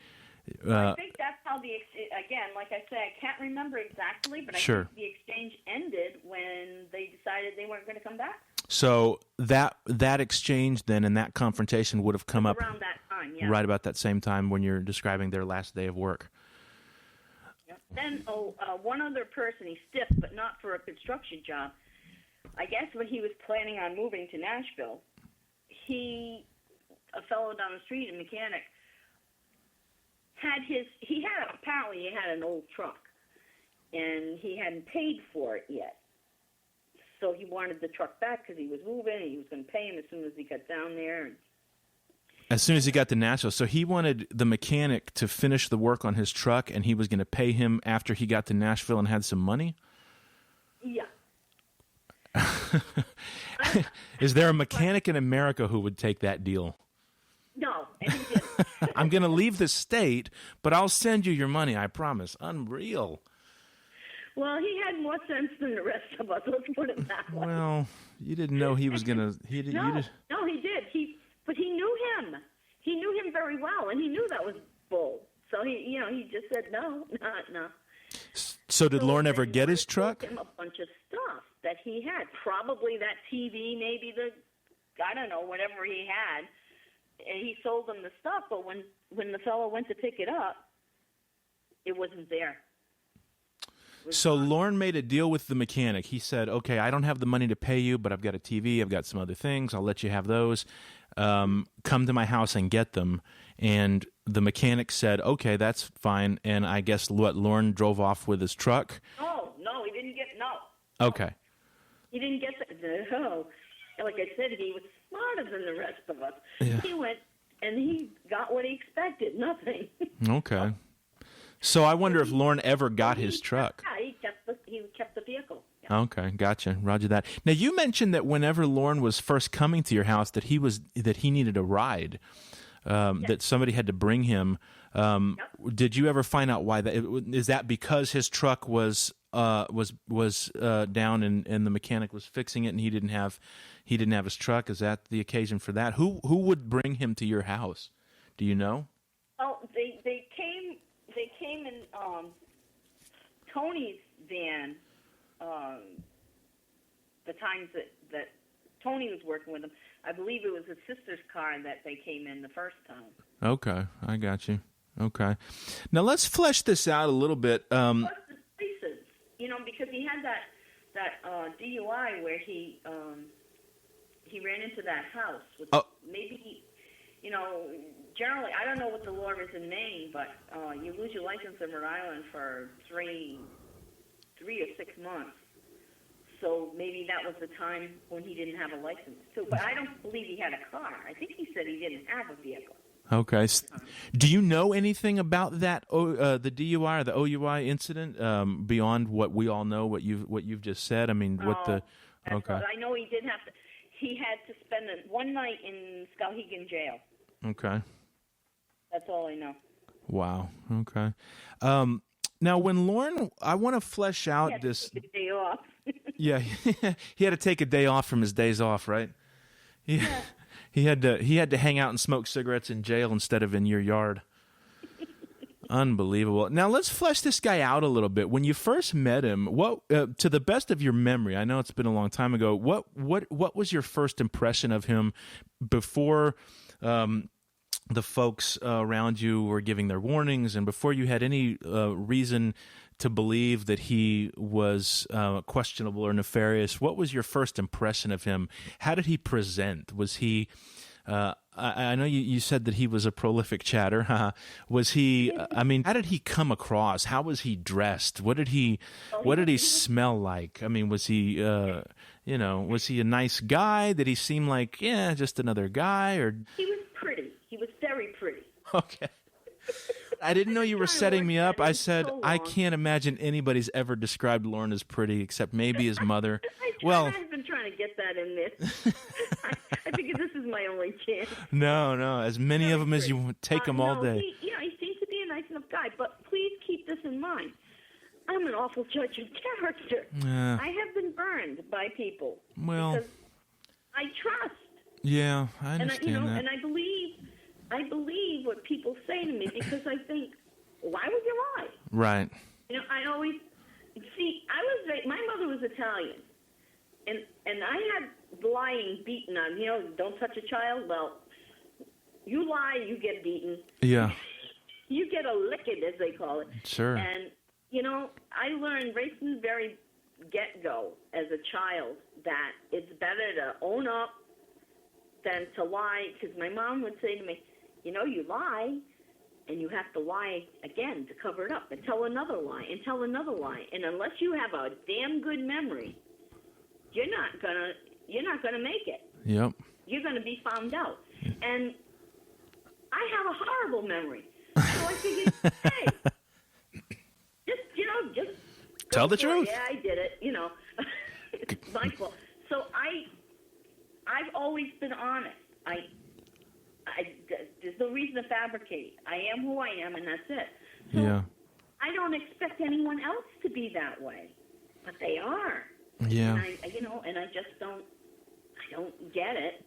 Speaker 2: I think that's how again, like I said, I can't remember exactly, but
Speaker 1: sure.
Speaker 2: I think the exchange ended when they decided they weren't going to come back.
Speaker 1: So that exchange then and that confrontation would have come up
Speaker 2: around that time, yeah.
Speaker 1: Right about that same time when you're describing their last day of work.
Speaker 2: Yep. Then one other person he stiffed, but not for a construction job. I guess when he was planning on moving to Nashville, a fellow down the street, a mechanic, apparently he had an old truck, and he hadn't paid for it yet. So he wanted the truck back because he was moving, and he was going to pay him as soon as he got down there.
Speaker 1: As soon as he got to Nashville. So he wanted the mechanic to finish the work on his truck, and he was going to pay him after he got to Nashville and had some money?
Speaker 2: Yeah.
Speaker 1: Is there a mechanic in America who would take that deal?
Speaker 2: No, and he didn't.
Speaker 1: I'm going to leave the state, but I'll send you your money, I promise. Unreal.
Speaker 2: Well, he had more sense than the rest of us. Let's put it that way.
Speaker 1: Well, you didn't know he was going to...
Speaker 2: No, he did. But he knew him. He knew him very well, and he knew that was bull. So he just said no.
Speaker 1: So did Lorne ever get his truck?
Speaker 2: Him a bunch of stuff that he had. Probably that TV, maybe I don't know, whatever he had. And he sold them the stuff, but when the fellow went to pick it up, it wasn't there.
Speaker 1: So Lorne made a deal with the mechanic. He said, okay, I don't have the money to pay you, but I've got a TV, I've got some other things, I'll let you have those. Come to my house and get them. And the mechanic said, okay, that's fine. And I guess Lorne drove off with his truck?
Speaker 2: No, he didn't get, no.
Speaker 1: Okay.
Speaker 2: He didn't get that, no. Like I said, he was smarter than the rest of us.
Speaker 1: Yeah.
Speaker 2: He went, and he got what he expected, nothing.
Speaker 1: Okay. So I wonder if Lorne ever got his truck.
Speaker 2: Yeah, he kept the vehicle. Yeah.
Speaker 1: Okay, gotcha. Roger that. Now you mentioned that whenever Lorne was first coming to your house, that he needed a ride, that somebody had to bring him. Yep. Did you ever find out why that? Is that because his truck was down and the mechanic was fixing it and he didn't have his truck? Is that the occasion for that? Who would bring him to your house? Do you know?
Speaker 2: Oh, they came in Tony's van. The times that Tony was working with him, I believe it was his sister's car that they came in the first time.
Speaker 1: Okay, I got you. Okay, now let's flesh this out a little bit.
Speaker 2: Plus the places, because he had that DUI where he ran into that house. Maybe generally, I don't know what the law is in Maine, but you lose your license in Rhode Island for 3 or 6 months. So maybe that was the time when he didn't have a license too. But I don't believe he had a car. I think he said he didn't have a vehicle.
Speaker 1: Okay. Do you know anything about that the DUI or the OUI incident beyond what we all know? What you've just said. I mean, okay.
Speaker 2: I know he did have to. He had to spend one night in Skowhegan jail.
Speaker 1: Okay.
Speaker 2: That's all I know.
Speaker 1: Wow. Okay. Now, when Lorne, I want to flesh out this.
Speaker 2: He had to take a day off.
Speaker 1: Yeah, he had to take a day off from his days off, right? Yeah. He had to hang out and smoke cigarettes in jail instead of in your yard. Unbelievable. Now let's flesh this guy out a little bit. When you first met him, what to the best of your memory, I know it's been a long time ago. What was your first impression of him before the folks around you were giving their warnings, and before you had any reason to believe that he was questionable or nefarious? What was your first impression of him? How did he present? Was he, I know you said that he was a prolific chatter. Was he, I mean, how did he come across? How was he dressed? What did he smell like? I mean, was he, was he a nice guy? Did he seem like, just another guy? Or
Speaker 2: he was pretty. He was very pretty.
Speaker 1: Okay. I didn't know you were setting me up. I said, I can't imagine anybody's ever described Lorne as pretty except maybe his mother.
Speaker 2: I've been trying to get that in this. I figured this is my only chance.
Speaker 1: No. As many of them as you take them all day.
Speaker 2: He seems to be a nice enough guy, but please keep this in mind. I'm an awful judge of character. I have been burned by people.
Speaker 1: Well,
Speaker 2: because I trust.
Speaker 1: Yeah, I understand that.
Speaker 2: And I believe what people say to me because I think, why would you lie?
Speaker 1: Right.
Speaker 2: I always see. My mother was Italian, and I had lying beaten on. Don't touch a child. Well, you lie, you get beaten.
Speaker 1: Yeah.
Speaker 2: You get a licking, as they call it.
Speaker 1: Sure.
Speaker 2: And I learned right from the very get-go as a child that it's better to own up than to lie, because my mom would say to me, you lie, and you have to lie again to cover it up, and tell another lie, and tell another lie. And unless you have a damn good memory, you're not gonna make it.
Speaker 1: Yep.
Speaker 2: You're gonna be found out. And I have a horrible memory. So I figured, hey, just
Speaker 1: tell the truth.
Speaker 2: Yeah, I did it. It's my fault. So I've always been honest. There's no reason to fabricate. I am who I am, and that's it. So
Speaker 1: yeah.
Speaker 2: I don't expect anyone else to be that way, but they are.
Speaker 1: Yeah.
Speaker 2: And I just don't get it.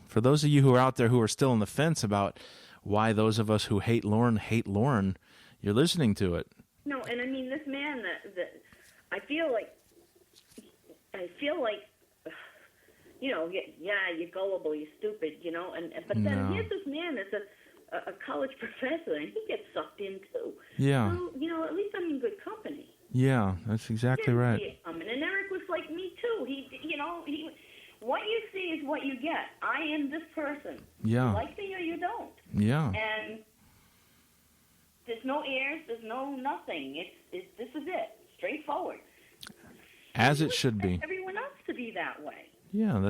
Speaker 1: For those of you who are out there who are still on the fence about why those of us who hate Lorne, you're listening to it. No,
Speaker 2: and I mean, this man that I feel like, you're gullible, you're stupid, but then here's this man that's a college professor, and he gets sucked in too.
Speaker 1: Yeah.
Speaker 2: So, at least I'm in good company.
Speaker 1: Yeah, that's exactly right.
Speaker 2: And Eric was like me too. He what you see is what you get. I am this person.
Speaker 1: Yeah.
Speaker 2: You like me or you don't.
Speaker 1: Yeah.
Speaker 2: And there's no airs, there's no nothing. This is it. Straightforward.
Speaker 1: As it should be.
Speaker 2: Everyone else to be that way.
Speaker 1: Yeah,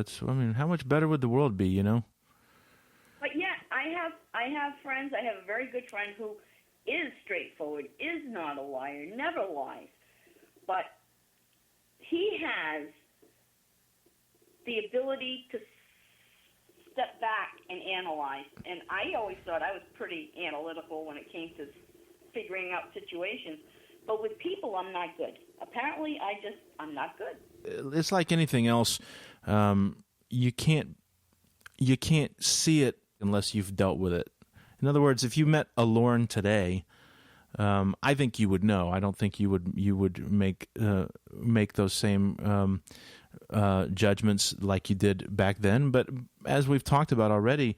Speaker 1: how much better would the world be,
Speaker 2: But yeah, I have friends. I have a very good friend who is straightforward, is not a liar, never lies. But he has the ability to step back and analyze. And I always thought I was pretty analytical when it came to figuring out situations. But with people, I'm not good. Apparently, I'm not good.
Speaker 1: It's like anything else. You can't see it unless you've dealt with it. In other words, if you met a Lorne today, I think you would know. I don't think you would make those same judgments like you did back then. But as we've talked about already,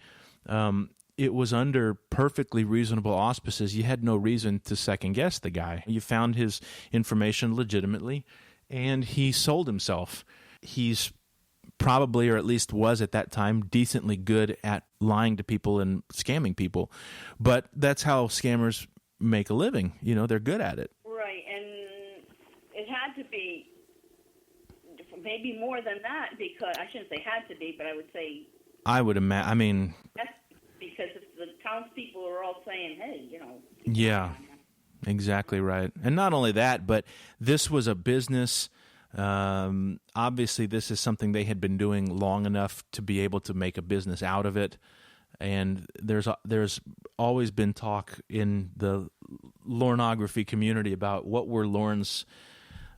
Speaker 1: it was under perfectly reasonable auspices. You had no reason to second guess the guy. You found his information legitimately, and he sold himself. He's probably, or at least was at that time, decently good at lying to people and scamming people. But that's how scammers make a living. They're good at it.
Speaker 2: Right, and it had to be maybe more than that, because I shouldn't say had to be, but I would say
Speaker 1: I would imagine. I mean,
Speaker 2: that's because if the townspeople are all saying, "Hey,
Speaker 1: yeah, exactly right. And not only that, but this was a business. Obviously, this is something they had been doing long enough to be able to make a business out of it. And there's always been talk in the Lornography community about what were Lorne's,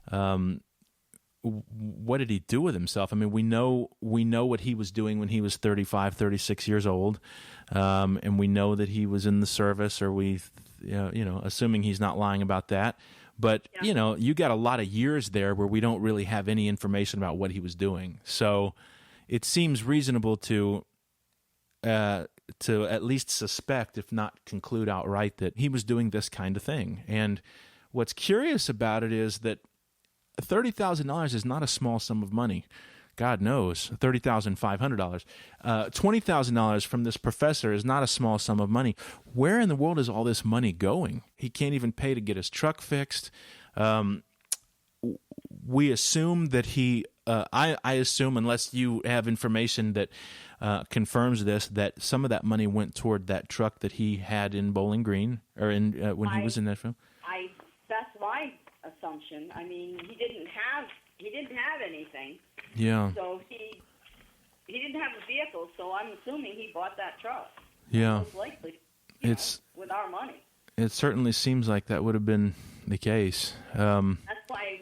Speaker 1: what did he do with himself? I mean, we know what he was doing when he was 35, 36 years old, and we know that he was in the service, or assuming he's not lying about that. But, you got a lot of years there where we don't really have any information about what he was doing. So it seems reasonable to at least suspect, if not conclude outright, that he was doing this kind of thing. And what's curious about it is that $30,000 is not a small sum of money. God knows, $30,500. $20,000 from this professor is not a small sum of money. Where in the world is all this money going? He can't even pay to get his truck fixed. We assume that he, I assume, unless you have information that confirms this, that some of that money went toward that truck that he had in Bowling Green, or when he was in Nashville.
Speaker 2: That's my assumption. I mean, he didn't have anything.
Speaker 1: Yeah.
Speaker 2: So he didn't have a vehicle, so I'm assuming he bought that truck.
Speaker 1: Yeah.
Speaker 2: Most likely. With our money.
Speaker 1: It certainly seems like that would have been the case.
Speaker 2: That's why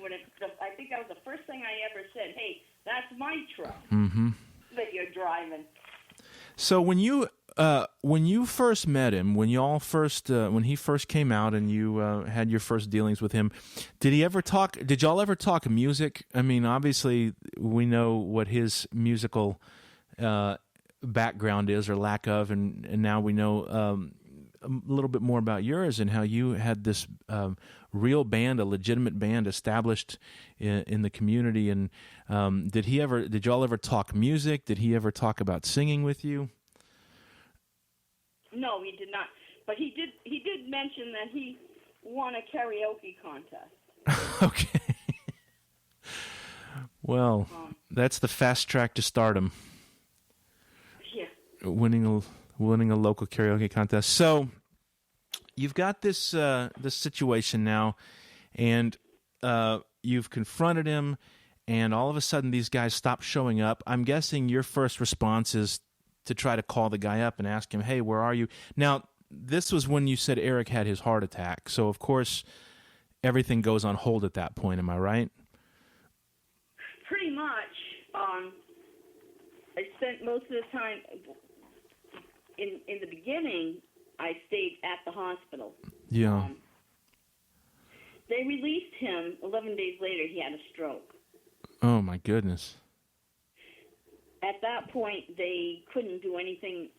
Speaker 2: I think that was the first thing I ever said. Hey, that's my truck that you're driving.
Speaker 1: So when you first met him, when he first came out and you had your first dealings with him, did y'all ever talk music? I mean, obviously we know what his musical background is, or lack of, and now we know a little bit more about yours and how you had this real band, a legitimate band established in the community. And did y'all ever talk music? Did he ever talk about singing with you?
Speaker 2: No, he did not. But he did mention that he won a karaoke contest.
Speaker 1: Okay. Well, that's the fast track to stardom.
Speaker 2: Yeah.
Speaker 1: Winning a local karaoke contest. So you've got this situation now, and you've confronted him, and all of a sudden these guys stop showing up. I'm guessing your first response is to try to call the guy up and ask him, hey, where are you? Now, this was when you said Eric had his heart attack, so of course everything goes on hold at that point. Am I right?
Speaker 2: Pretty much. I spent most of the time, in the beginning, I stayed at the hospital.
Speaker 1: Yeah.
Speaker 2: They released him. 11 days later, he had a stroke.
Speaker 1: Oh, my goodness.
Speaker 2: At that point, they couldn't do anything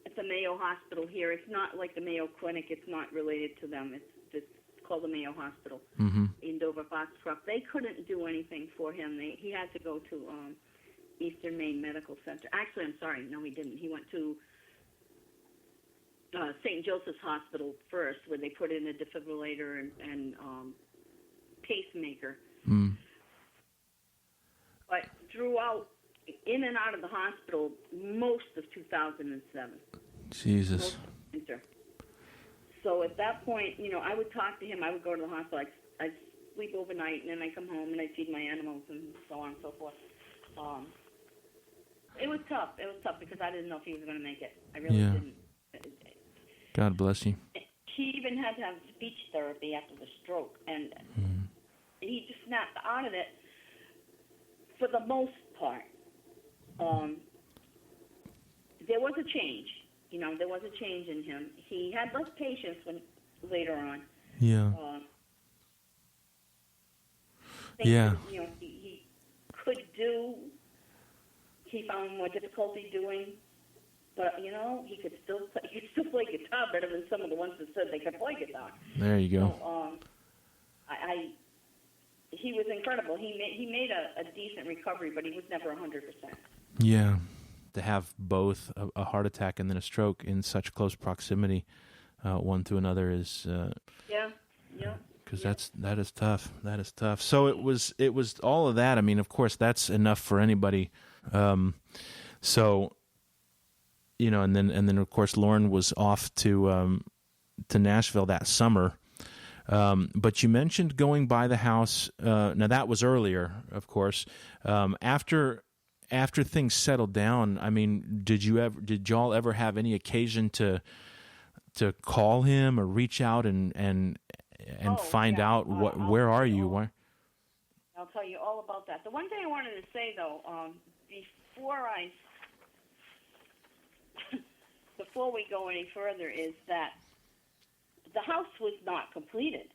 Speaker 2: at the Mayo Hospital here. It's not like the Mayo Clinic. It's not related to them. It's called the Mayo Hospital in Dover Foxcroft. They couldn't do anything for him. He had to go to Eastern Maine Medical Center. Actually, I'm sorry. No, he didn't. He went to St. Joseph's Hospital first, where they put in a defibrillator and pacemaker.
Speaker 1: Mm.
Speaker 2: But throughout, in and out of the hospital, most of 2007.
Speaker 1: Jesus.
Speaker 2: Most of winter. So at that point, I would talk to him. I would go to the hospital. I'd sleep overnight, and then I'd come home, and I'd feed my animals, and so on and so forth. It was tough. It was tough because I didn't know if he was going to make it. I really didn't.
Speaker 1: God bless you.
Speaker 2: He even had to have speech therapy after the stroke, and he just snapped out of it for the most part. There was a change. There was a change in him. He had less patience later on.
Speaker 1: Yeah.
Speaker 2: Things that, he could do. He found more difficulty doing, but he could still play guitar better than some of the ones that said they could play guitar.
Speaker 1: There you go.
Speaker 2: So, he was incredible. He made a decent recovery, but he was never 100%.
Speaker 1: Yeah, to have both a heart attack and then a stroke in such close proximity, one to another, is because that is tough. That is tough. So it was all of that. I mean, of course, that's enough for anybody. So, and then of course, Lorne was off to Nashville that summer. But you mentioned going by the house. Now that was earlier, of course. After things settled down, I mean, did y'all ever have any occasion to call him or reach out and find out where are you? Why?
Speaker 2: I'll tell you all about that. The one thing I wanted to say though, before we go any further, is that the house was not completed.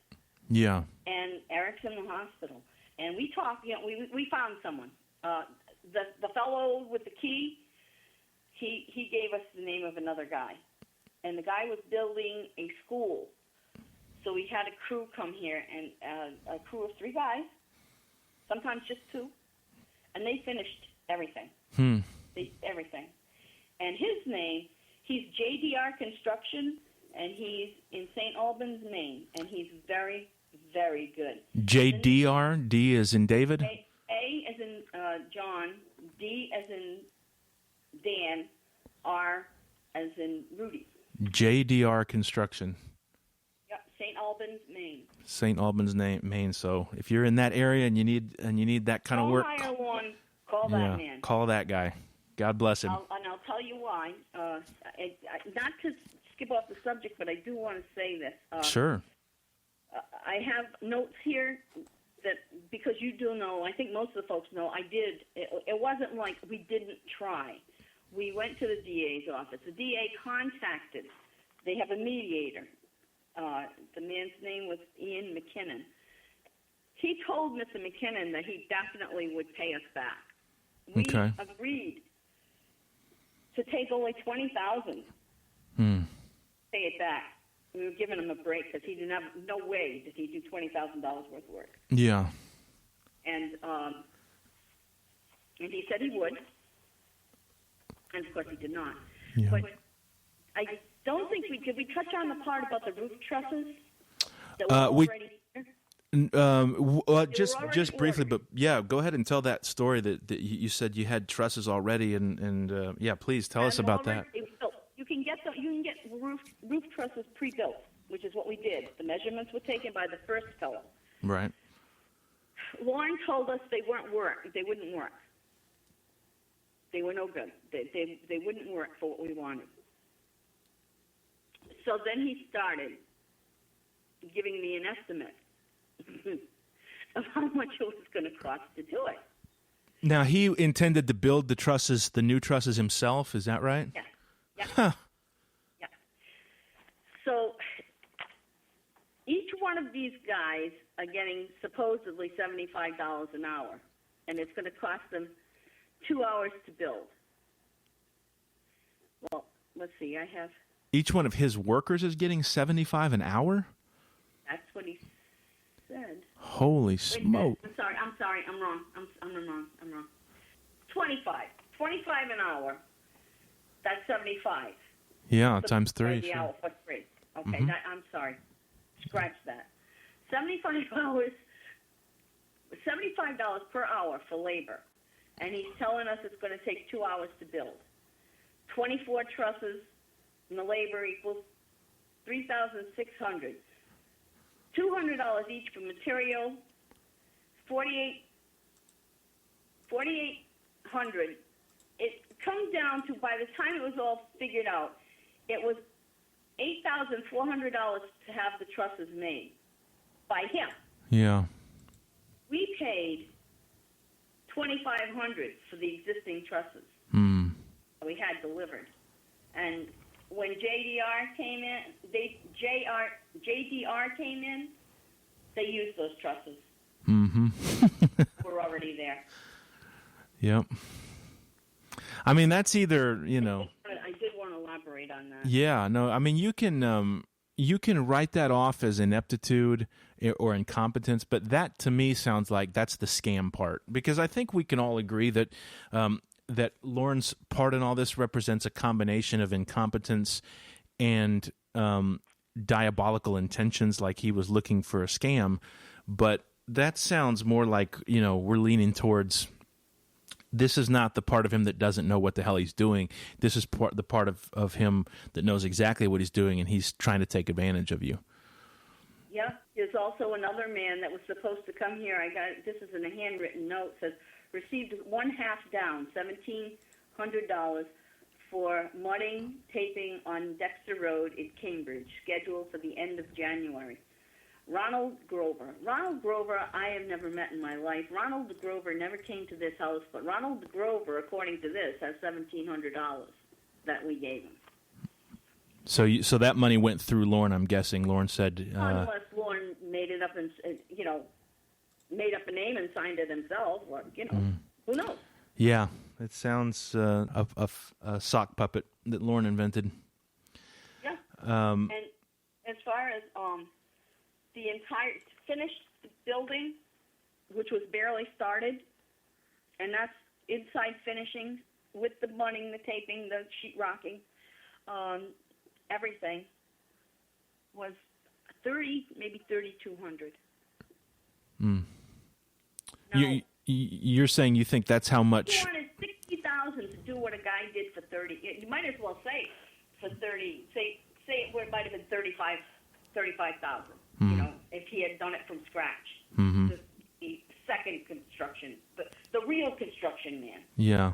Speaker 1: Yeah.
Speaker 2: And Eric's in the hospital, and we talked. We found someone. The fellow with the key, he gave us the name of another guy. And the guy was building a school. So we had a crew come here, and a crew of 3 guys, sometimes just 2, and they finished everything. Everything. And his name, he's JDR Construction, and he's in St. Albans, Maine, and he's very, very good.
Speaker 1: JDR, D as in David?
Speaker 2: A as in John, D as in Dan, R as in Rudy.
Speaker 1: JDR Construction.
Speaker 2: Yep, St. Albans, Maine.
Speaker 1: St. Albans, Maine. So if you're in that area and you need that kind of work,
Speaker 2: hire one. Call that man.
Speaker 1: Call that guy. God bless him.
Speaker 2: And I'll tell you why. Not to skip off the subject, but I do want to say this.
Speaker 1: Sure.
Speaker 2: I have notes here that, because you do know, I think most of the folks know, I did. It wasn't like we didn't try. We went to the DA's office. The DA contacted. They have a mediator. The man's name was Ian McKinnon. He told Mr. McKinnon that he definitely would pay us back. We agreed to take only $20,000. Pay it back. We were giving him a break because he didn't have no way did he do $20,000 worth of work.
Speaker 1: Yeah.
Speaker 2: And he said he would. And of course he did not.
Speaker 1: Yeah.
Speaker 2: But I don't think did we touch on the part about the roof trusses that were already here?
Speaker 1: Just briefly, but yeah, go ahead and tell that story that you said you had trusses already, and yeah, please tell us about that.
Speaker 2: You can get roof trusses pre-built, which is what we did. The measurements were taken by the first fellow.
Speaker 1: Right.
Speaker 2: Lorne told us they wouldn't work. They were no good. They wouldn't work for what we wanted. So then he started giving me an estimate of how much it was going to cost to do it.
Speaker 1: Now, he intended to build the new trusses himself, is that right?
Speaker 2: Yeah. Yeah.
Speaker 1: Huh.
Speaker 2: Yeah. So each one of these guys are getting supposedly $75 an hour, and it's going to cost them 2 hours to build. Well, let's see. I have...
Speaker 1: Each one of his workers is getting $75 an hour?
Speaker 2: That's what he said.
Speaker 1: Holy smoke.
Speaker 2: I'm sorry. I'm wrong. I'm wrong. 25 an hour. That's 75.
Speaker 1: Yeah, times 3.
Speaker 2: The hour for free. Okay,
Speaker 1: Mm-hmm.
Speaker 2: I'm sorry. Scratch that. 75 hours, $75 per hour for labor. And he's telling us it's going to take 2 hours to build. 24 trusses, and the labor equals $3,600. $200 each for material, $4,800. It comes down to, by the time it was all figured out, it was $8,400 to have the trusses made by him.
Speaker 1: Yeah.
Speaker 2: We paid $2,500 for the existing trusses we had delivered. And when JDR came in, JDR came in, they used those trusses.
Speaker 1: Mm-hmm.
Speaker 2: We're already there.
Speaker 1: Yep. I mean, that's either,
Speaker 2: I did want to elaborate on that.
Speaker 1: Yeah, no, I mean, you can write that off as ineptitude or incompetence, but that to me sounds like that's the scam part, because I think we can all agree that that Lorne's part in all this represents a combination of incompetence and diabolical intentions, like he was looking for a scam. But that sounds more like, we're leaning towards this is not the part of him that doesn't know what the hell he's doing. This is the part of him that knows exactly what he's doing, and he's trying to take advantage of you.
Speaker 2: Yeah, there's also another man that was supposed to come here. This is in a handwritten note. Says received one half down, $1,700 for mudding, taping on Dexter Road in Cambridge, scheduled for the end of January. Ronald Grover. Ronald Grover, I have never met in my life. Ronald Grover never came to this house, but Ronald Grover, according to this, has $1,700 that we gave him.
Speaker 1: So that money went through Lorne, I'm guessing. Lorne said...
Speaker 2: Unless Lorne made it up and, made up a name and signed it himself, or, who knows?
Speaker 1: Yeah, it sounds a sock puppet that Lorne invented.
Speaker 2: Yeah. And as far as the entire finished building, which was barely started, and that's inside finishing with the mudding, the taping, the sheetrocking, everything was maybe $3,200. Now,
Speaker 1: you're saying you think that's how much?
Speaker 2: You wanted $60,000 to do what a guy did for 30. You might as well say for 30. Say it might have been 35,000. If he had done it from scratch.
Speaker 1: Mm-hmm.
Speaker 2: The second construction, the real construction man.
Speaker 1: Yeah.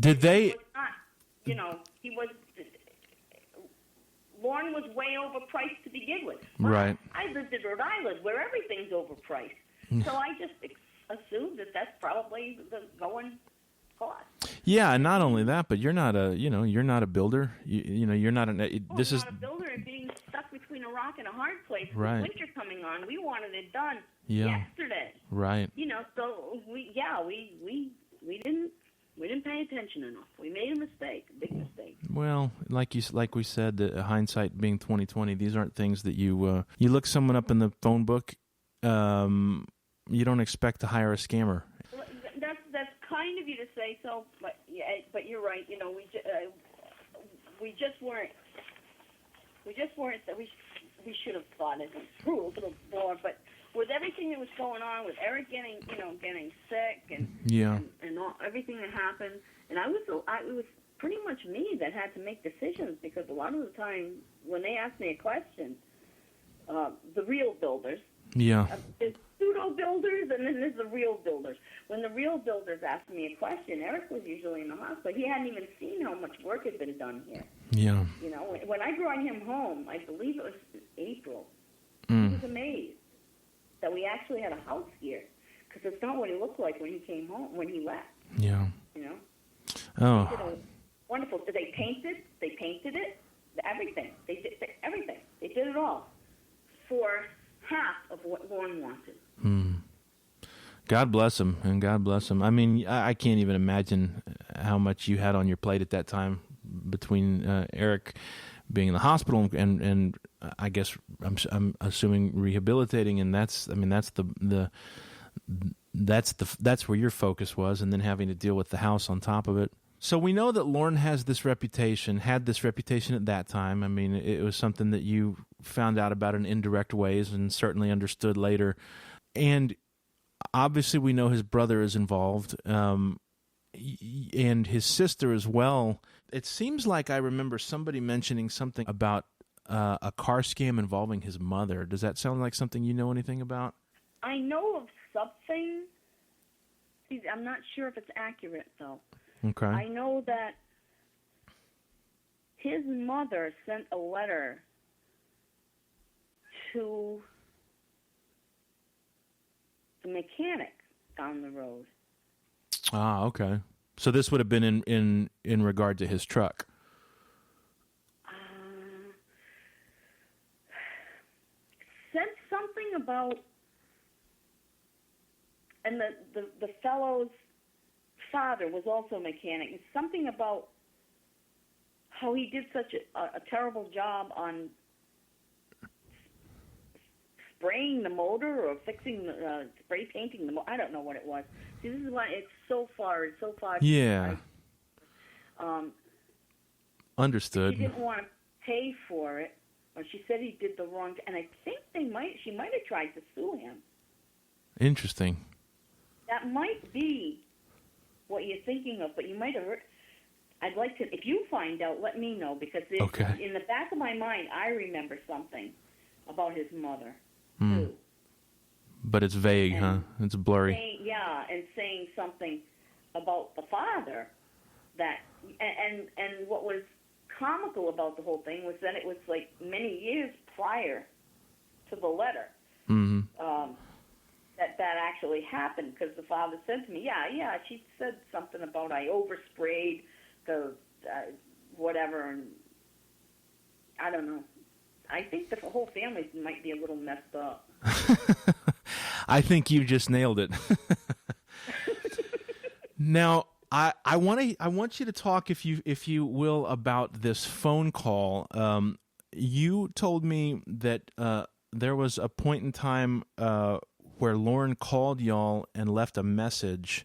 Speaker 1: Did they?
Speaker 2: He was not, he was. Lorne was way overpriced to begin with.
Speaker 1: Right.
Speaker 2: I lived in Rhode Island where everything's overpriced. So I just assumed that that's probably the going cost.
Speaker 1: Yeah, and not only that, but you're not a builder. You're not an. This is
Speaker 2: not a builder and being stuck between a rock and a hard place.
Speaker 1: Right.
Speaker 2: With winter coming on, we wanted it done yesterday.
Speaker 1: Right.
Speaker 2: So we didn't pay attention enough. We made a mistake, a big mistake.
Speaker 1: Well, like we said, hindsight being 20/20, these aren't things that you look someone up in the phone book. You don't expect to hire a scammer.
Speaker 2: Well, that's kind of you to say so, but you're right. We just weren't. We should have thought it through a little more, but with everything that was going on, with Eric getting sick and all, everything that happened, and it was pretty much me that had to make decisions, because a lot of the time when they asked me a question, the real builders, there's pseudo builders, and then there's the real builders. When the real builders asked me a question, Eric was usually in the hospital. He hadn't even seen how much work had been done here.
Speaker 1: Yeah.
Speaker 2: When I brought him home, I believe it was April. He was amazed that we actually had a house here, because it's not what he looked like when he came home, when he left.
Speaker 1: Yeah.
Speaker 2: Oh. They did wonderful. They painted it, everything. They did everything. They did it all for half of what Lorne wanted.
Speaker 1: God bless him, and God bless him. I mean, I can't even imagine how much you had on your plate at that time between Eric being in the hospital and I guess I'm assuming rehabilitating, and that's where your focus was, and then having to deal with the house on top of it. So we know that Lorne had this reputation at that time. I mean, it was something that you found out about in indirect ways and certainly understood later. And obviously we know his brother is involved, and his sister as well. It seems like I remember somebody mentioning something about a car scam involving his mother. Does that sound like something you know anything about?
Speaker 2: I know of something. I'm not sure if it's accurate, though.
Speaker 1: Okay.
Speaker 2: I know that his mother sent a letter to the mechanic down the road.
Speaker 1: Ah, okay. So this would have been in regard to his truck.
Speaker 2: Said something about, and the fellow's father was also a mechanic. It's something about how he did such a terrible job on spraying the motor or fixing spray painting the motor. I don't know what it was. See, this is why it's so far.
Speaker 1: Yeah.
Speaker 2: Right?
Speaker 1: Understood.
Speaker 2: He didn't want to pay for it, or she said he did the wrong, and I think she might have tried to sue him.
Speaker 1: Interesting.
Speaker 2: That might be what you're thinking of, but you might have heard. I'd like to, if you find out, let me know, because in the back of my mind, I remember something about his mother, too.
Speaker 1: But it's vague, huh? It's blurry.
Speaker 2: And saying something about the father that, and what was comical about the whole thing was that it was like many years prior to the letter that actually happened, because the father said to me, she said something about I oversprayed the whatever, and I don't know. I think the whole family might be a little messed up.
Speaker 1: I think you just nailed it. Now, I want you to talk, if you will, about this phone call. You told me that there was a point in time where Lorne called y'all and left a message,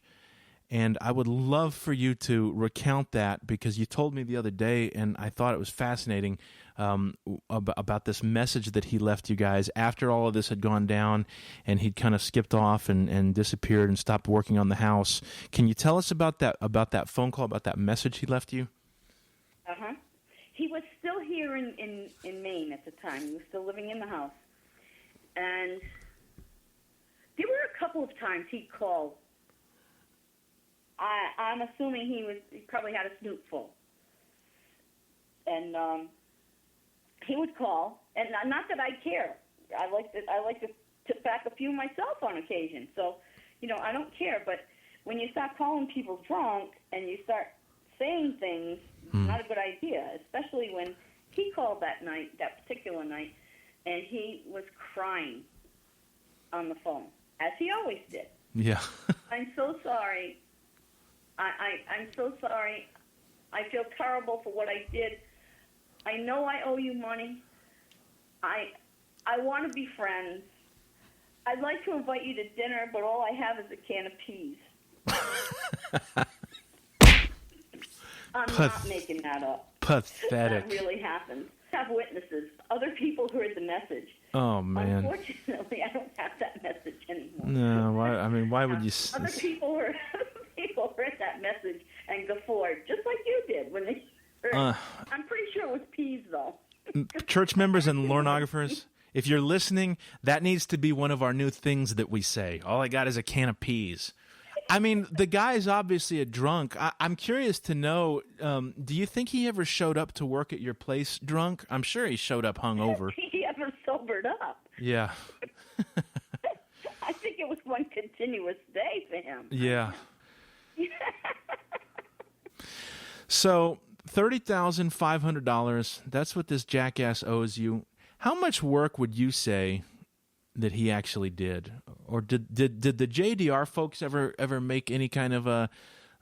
Speaker 1: and I would love for you to recount that, because you told me the other day, and I thought it was fascinating, about this message that he left you guys after all of this had gone down, and he'd kind of skipped off and disappeared and stopped working on the house. Can you tell us about that phone call, about that message he left you?
Speaker 2: He was still here in Maine at the time. He was still living in the house. And there were a couple of times he called. I'm assuming he probably had a snoot full. And he would call, and not that I care. I like to tip back a few myself on occasion. So, I don't care. But when you start calling people drunk and you start saying things, it's not a good idea, especially when he called that particular night, and he was crying on the phone, as he always did.
Speaker 1: Yeah.
Speaker 2: I'm so sorry. I'm so sorry. I feel terrible for what I did. I know I owe you money. I want to be friends. I'd like to invite you to dinner, but all I have is a can of peas. I'm not making that up.
Speaker 1: Pathetic.
Speaker 2: That really happened. I have witnesses. Other people heard the message.
Speaker 1: Oh, man.
Speaker 2: Unfortunately, I don't have that message anymore.
Speaker 1: No, why would you...
Speaker 2: Other people heard that message and guffawed, just like you did when they heard. I'm pretty sure it was peas, though.
Speaker 1: Church members and Lornographers, if you're listening, that needs to be one of our new things that we say. All I got is a can of peas. I mean, the guy is obviously a drunk. I'm curious to know, do you think he ever showed up to work at your place drunk? I'm sure he showed up hungover.
Speaker 2: He ever sobered up?
Speaker 1: Yeah.
Speaker 2: I think it was one continuous day for him.
Speaker 1: Yeah. So, $30,500, that's what this jackass owes you. How much work would you say that he actually did? Or did the JDR folks ever make any kind of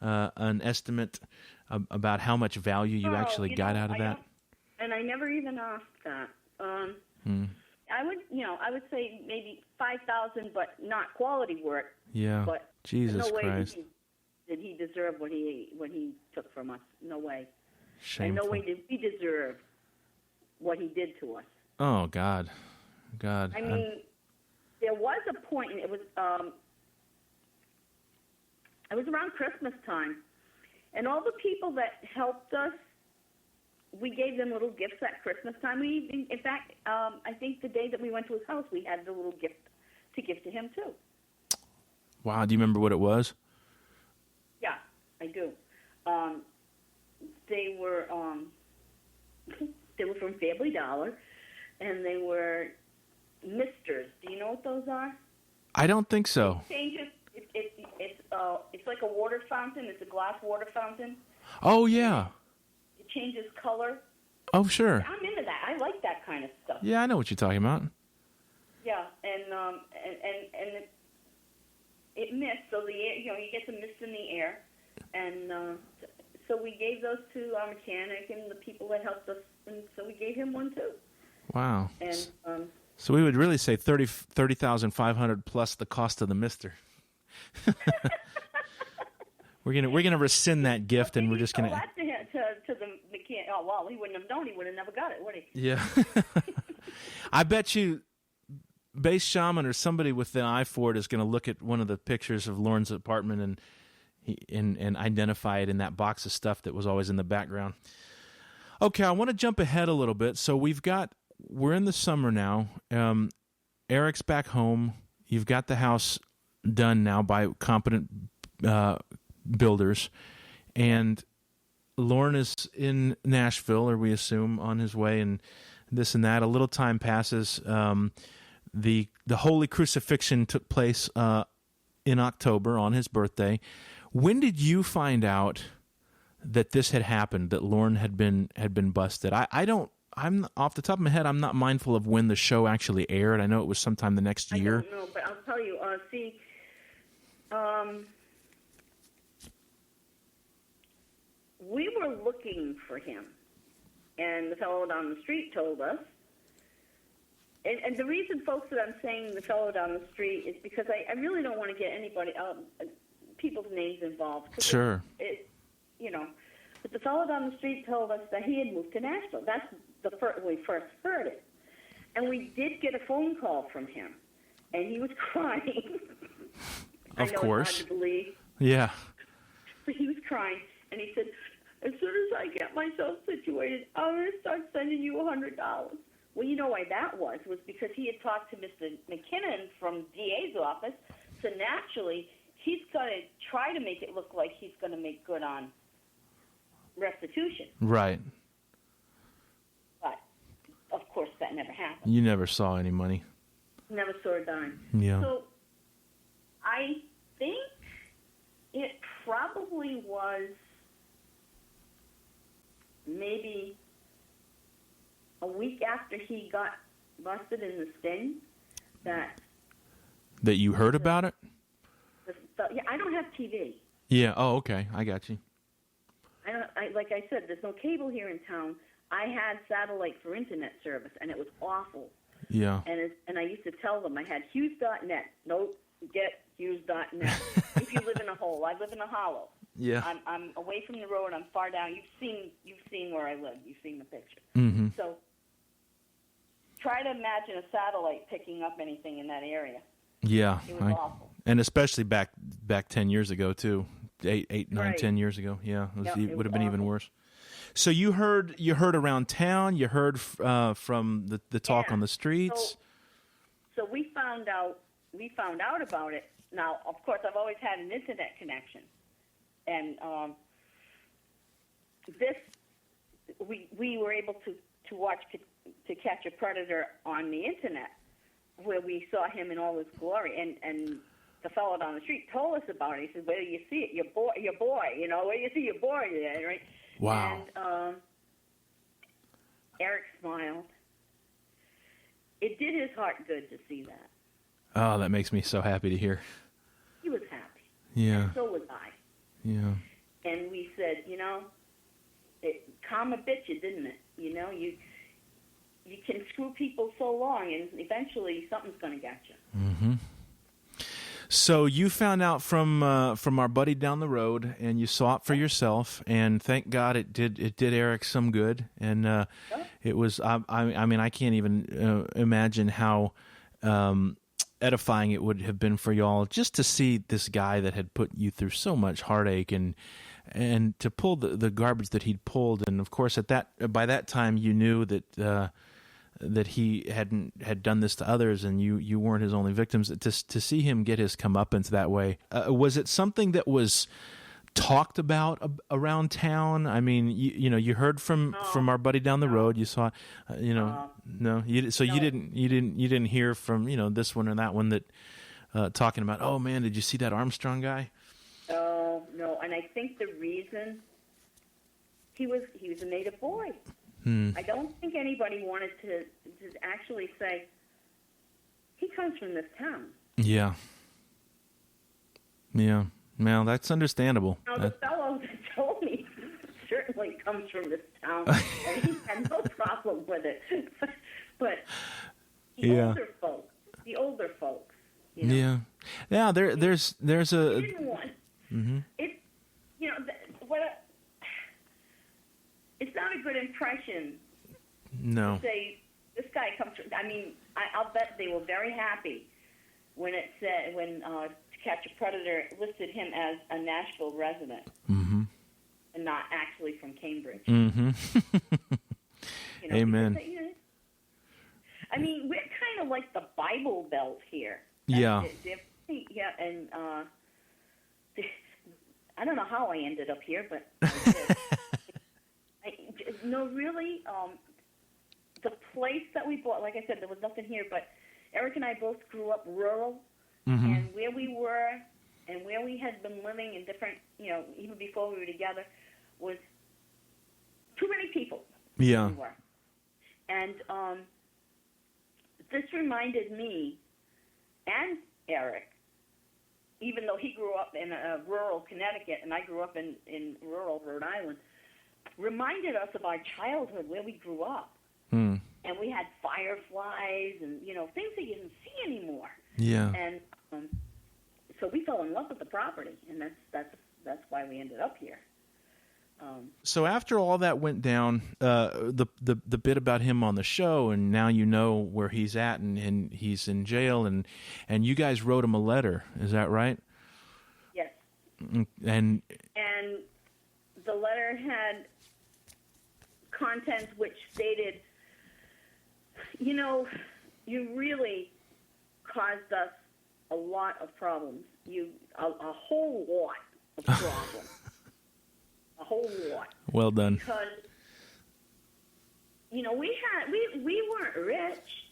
Speaker 1: an estimate about how much value you actually got out of that?
Speaker 2: And I never even asked that. I would say maybe $5,000, but not quality work.
Speaker 1: Yeah.
Speaker 2: But
Speaker 1: Jesus
Speaker 2: no way
Speaker 1: Christ.
Speaker 2: did he deserve what he took from us. No way.
Speaker 1: Shameful.
Speaker 2: And no way did we deserve what he did to us.
Speaker 1: Oh, God.
Speaker 2: I mean, there was a point, and it was around Christmas time, and all the people that helped us, we gave them little gifts at Christmas time. In fact, I think the day that we went to his house, we had the little gift to give to him too.
Speaker 1: Wow, do you remember what it was?
Speaker 2: Yeah, I do. They were from Family Dollar, and they were misters. Do you know what those are?
Speaker 1: I don't think so.
Speaker 2: It's like a water fountain. It's a glass water fountain.
Speaker 1: Oh, yeah.
Speaker 2: It changes color.
Speaker 1: Oh, sure.
Speaker 2: I'm into that. I like that kind of stuff.
Speaker 1: Yeah, I know what you're talking about.
Speaker 2: Yeah, and it mist, so the air, you get the mist in the air, and so we gave those to our mechanic and the people that helped us, and so we gave him one too.
Speaker 1: Wow.
Speaker 2: And
Speaker 1: so we would really say $30,500 plus the cost of the mister. We're gonna rescind that gift, and we're just gonna
Speaker 2: to the can't. Oh well, he wouldn't have known. He would have never got it, would he?
Speaker 1: Yeah. I bet you Base Shaman or somebody with an eye for it is going to look at one of the pictures of Lorne's apartment and identify it in that box of stuff that was always in the background. Okay, I want to jump ahead a little bit. So we're in the summer now. Eric's back home. You've got the house done now by competent builders, and Lorne is in Nashville, or we assume on his way, and this and that. A little time passes. The Holy Crucifixion took place in October on his birthday. When did you find out that this had happened? That Lorne had been busted? I'm off the top of my head. I'm not mindful of when the show actually aired. I know it was sometime the next year.
Speaker 2: I don't know, but I'll tell you. We were looking for him, and the fellow down the street told us. And the reason, folks, that I'm saying the fellow down the street is because I really don't want to get anybody people's names involved.
Speaker 1: Sure.
Speaker 2: But the fellow down the street told us that he had moved to Nashville. That's when we first heard it. And we did get a phone call from him, and he was crying.
Speaker 1: Of course.
Speaker 2: It's hard to believe.
Speaker 1: Yeah.
Speaker 2: But he was crying, and he said, as soon as I get myself situated, I'm going to start sending you $100. Well, you know why that was because he had talked to Mr. McKinnon from DA's office, so naturally he's going to try to make it look like he's going to make good on restitution.
Speaker 1: Right.
Speaker 2: But, of course, that never happened.
Speaker 1: You never saw any money.
Speaker 2: Never saw a dime.
Speaker 1: Yeah.
Speaker 2: So I think it probably was maybe a week after he got busted in the sting that
Speaker 1: you heard about it?
Speaker 2: Yeah, I don't have TV.
Speaker 1: Yeah. Oh, okay. I got you.
Speaker 2: Like I said, there's no cable here in town. I had satellite for internet service, and it was awful.
Speaker 1: Yeah.
Speaker 2: And I used to tell them I had Hughes.net. Nope, get Hughes.net. If you live in a hole, I live in a hollow.
Speaker 1: Yeah.
Speaker 2: I'm away from the road. I'm far down. You've seen where I live. You've seen the picture.
Speaker 1: Mm-hmm.
Speaker 2: So try to imagine a satellite picking up anything in that area.
Speaker 1: Yeah.
Speaker 2: It was awful.
Speaker 1: And especially back 10 years ago too. 8, 9,
Speaker 2: Right.
Speaker 1: 10 years ago. Yeah, it would have been even
Speaker 2: awful.
Speaker 1: worse. So you heard around town. You heard from the talk on the streets.
Speaker 2: So we found out about it. Now, of course, I've always had an internet connection, and we were able to watch To Catch a Predator on the internet, where we saw him in all his glory, and the fellow down the street told us about it. He said, "Where do you see it? Your boy, where do you see your boy there, right?"
Speaker 1: Wow.
Speaker 2: And Eric smiled. It did his heart good to see that.
Speaker 1: Oh, that makes me so happy to hear.
Speaker 2: He was happy.
Speaker 1: Yeah.
Speaker 2: And so was I.
Speaker 1: Yeah.
Speaker 2: And we said, it karma bit you, didn't it? You can screw people so long, and eventually something's going to get you.
Speaker 1: Mm-hmm. So you found out from our buddy down the road, and you saw it for yourself, and thank God it did Eric some good, and it was I mean I can't even imagine how edifying it would have been for y'all just to see this guy that had put you through so much heartache and to pull the garbage that he'd pulled, and of course by that time you knew that he had done this to others, and you weren't his only victims. To see him get his comeuppance that way, was it something that was talked about around town? I mean, you heard from our buddy down the road. You saw, no. You didn't hear from this one or that one that talking about. Oh man, did you see that Armstrong guy?
Speaker 2: Oh no, and I think the reason he was a native boy. I don't think anybody wanted to actually say, he comes from this town.
Speaker 1: Yeah. Yeah. Well, that's understandable.
Speaker 2: Now, the fellow that told me certainly comes from this town, and he had no problem with it. But the older folks.
Speaker 1: Yeah. Yeah, there's a...
Speaker 2: He didn't want...
Speaker 1: Mm-hmm.
Speaker 2: it's not a good impression.
Speaker 1: No.
Speaker 2: To say this guy comes from. I mean, I'll bet they were very happy when it said To Catch a Predator listed him as a Nashville resident
Speaker 1: Mm-hmm.
Speaker 2: and not actually from Cambridge.
Speaker 1: Mm-hmm. Amen.
Speaker 2: Because, I mean, we're kind of like the Bible Belt here.
Speaker 1: Yeah.
Speaker 2: Yeah, and I don't know how I ended up here, but I did. Really, the place that we bought, like I said, there was nothing here, but Eric and I both grew up rural,
Speaker 1: Mm-hmm.
Speaker 2: and where we were and where we had been living in different, even before we were together, was too many people.
Speaker 1: Yeah.
Speaker 2: We were. And this reminded me and Eric, even though he grew up in rural Connecticut and I grew up in rural Rhode Island, reminded us of our childhood where we grew up.
Speaker 1: Mm.
Speaker 2: And we had fireflies and, things that you didn't see anymore.
Speaker 1: Yeah.
Speaker 2: And so we fell in love with the property, and that's why we ended up here.
Speaker 1: So after all that went down, the bit about him on the show, and now you know where he's at, and he's in jail, and you guys wrote him a letter. Is that right?
Speaker 2: Yes.
Speaker 1: And
Speaker 2: the letter had contents which stated, you really caused us a lot of problems. A whole lot of problems. A whole lot.
Speaker 1: Well done.
Speaker 2: Because, we weren't rich.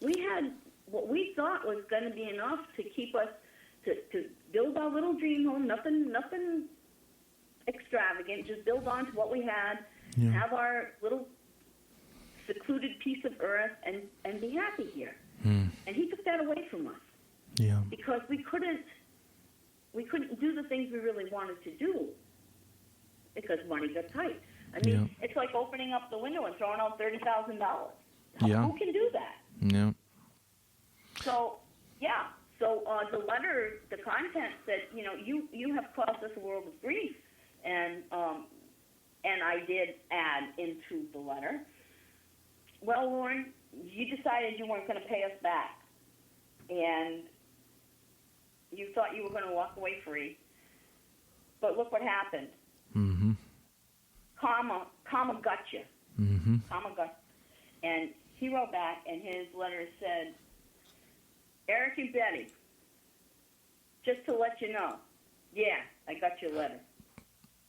Speaker 2: We had what we thought was going to be enough to keep us, to build our little dream home, nothing extravagant, just build on to what we had, have our little secluded piece of earth, and be happy here.
Speaker 1: Mm.
Speaker 2: And he took that away from us.
Speaker 1: Yeah.
Speaker 2: Because we couldn't do the things we really wanted to do because money got tight. I mean, It's like opening up the window and throwing out $30,000.
Speaker 1: Yeah.
Speaker 2: Who can do that?
Speaker 1: Yeah.
Speaker 2: So, yeah. So the letter, the content said, you have caused us a world of grief, and I did add into the letter, well, Lorne, you decided you weren't going to pay us back, and you thought you were going to walk away free, but look what happened.
Speaker 1: Mm-hmm.
Speaker 2: Karma got you.
Speaker 1: Mm-hmm.
Speaker 2: Karma got you. And he wrote back, and his letter said, Eric and Betty, just to let you know, yeah, I got your letter.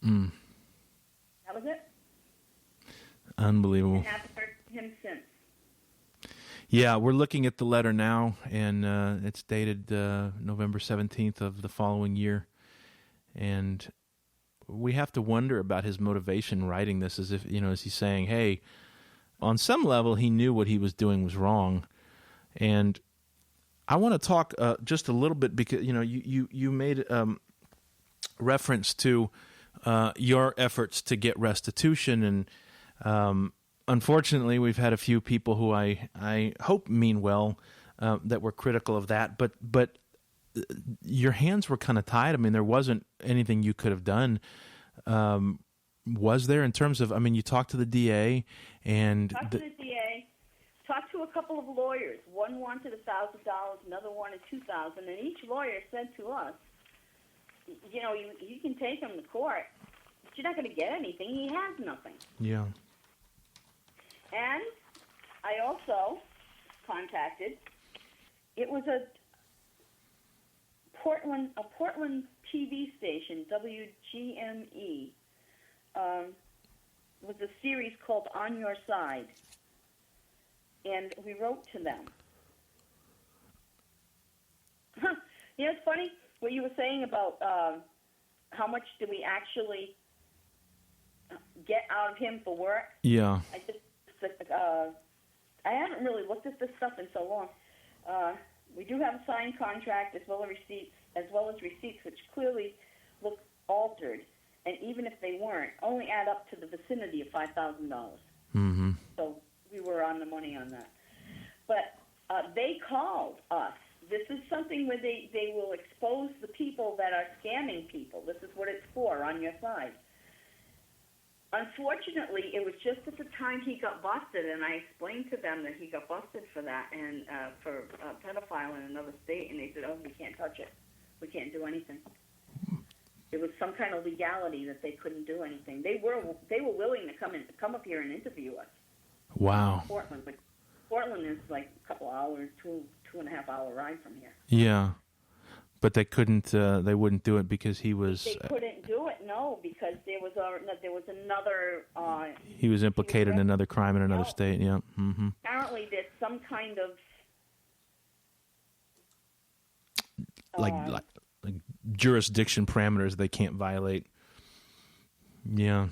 Speaker 1: Mm.
Speaker 2: That was it.
Speaker 1: Unbelievable.
Speaker 2: I haven't heard from him since.
Speaker 1: Yeah, we're looking at the letter now, and it's dated November 17th of the following year. And we have to wonder about his motivation writing this, as if, is he saying, hey, on some level he knew what he was doing was wrong. And I want to talk just a little bit, because, you made reference to your efforts to get restitution, and unfortunately, we've had a few people who I hope mean well that were critical of that, but your hands were kind of tied. I mean, there wasn't anything you could have done. Was there, in terms of, you talked to the DA and...
Speaker 2: Talked to the DA, talked to a couple of lawyers. One wanted $1,000, another wanted $2,000, and each lawyer said to us, you can take him to court, but you're not going to get anything. He has nothing.
Speaker 1: Yeah.
Speaker 2: And I also contacted, it was a Portland TV station, WGME, was a series called On Your Side. And we wrote to them. It's funny what you were saying about how much do we actually get out of him for work.
Speaker 1: Yeah.
Speaker 2: I haven't really looked at this stuff in so long. We do have a signed contract as well as receipts which clearly look altered, and even if they weren't, only add up to the vicinity of $5,000.
Speaker 1: Mm-hmm.
Speaker 2: So we were on the money on that. But they called us. This is something where they will expose the people that are scamming people. This is what it's for, On Your Side. Unfortunately, it was just at the time he got busted, and I explained to them that he got busted for that and for pedophile in another state, and they said, "Oh, we can't touch it. We can't do anything." There was some kind of legality that they couldn't do anything. They were willing to come up here and interview us.
Speaker 1: Wow.
Speaker 2: Portland, but Portland is like a couple hours, 2.5 hour ride from here.
Speaker 1: Yeah, but they couldn't. They wouldn't do it because he was.
Speaker 2: They couldn't do it, no, because there was another.
Speaker 1: He was implicated in another crime in another state. Yeah. Mm-hmm.
Speaker 2: Apparently, there's some kind of
Speaker 1: like jurisdiction parameters they can't violate. Yeah.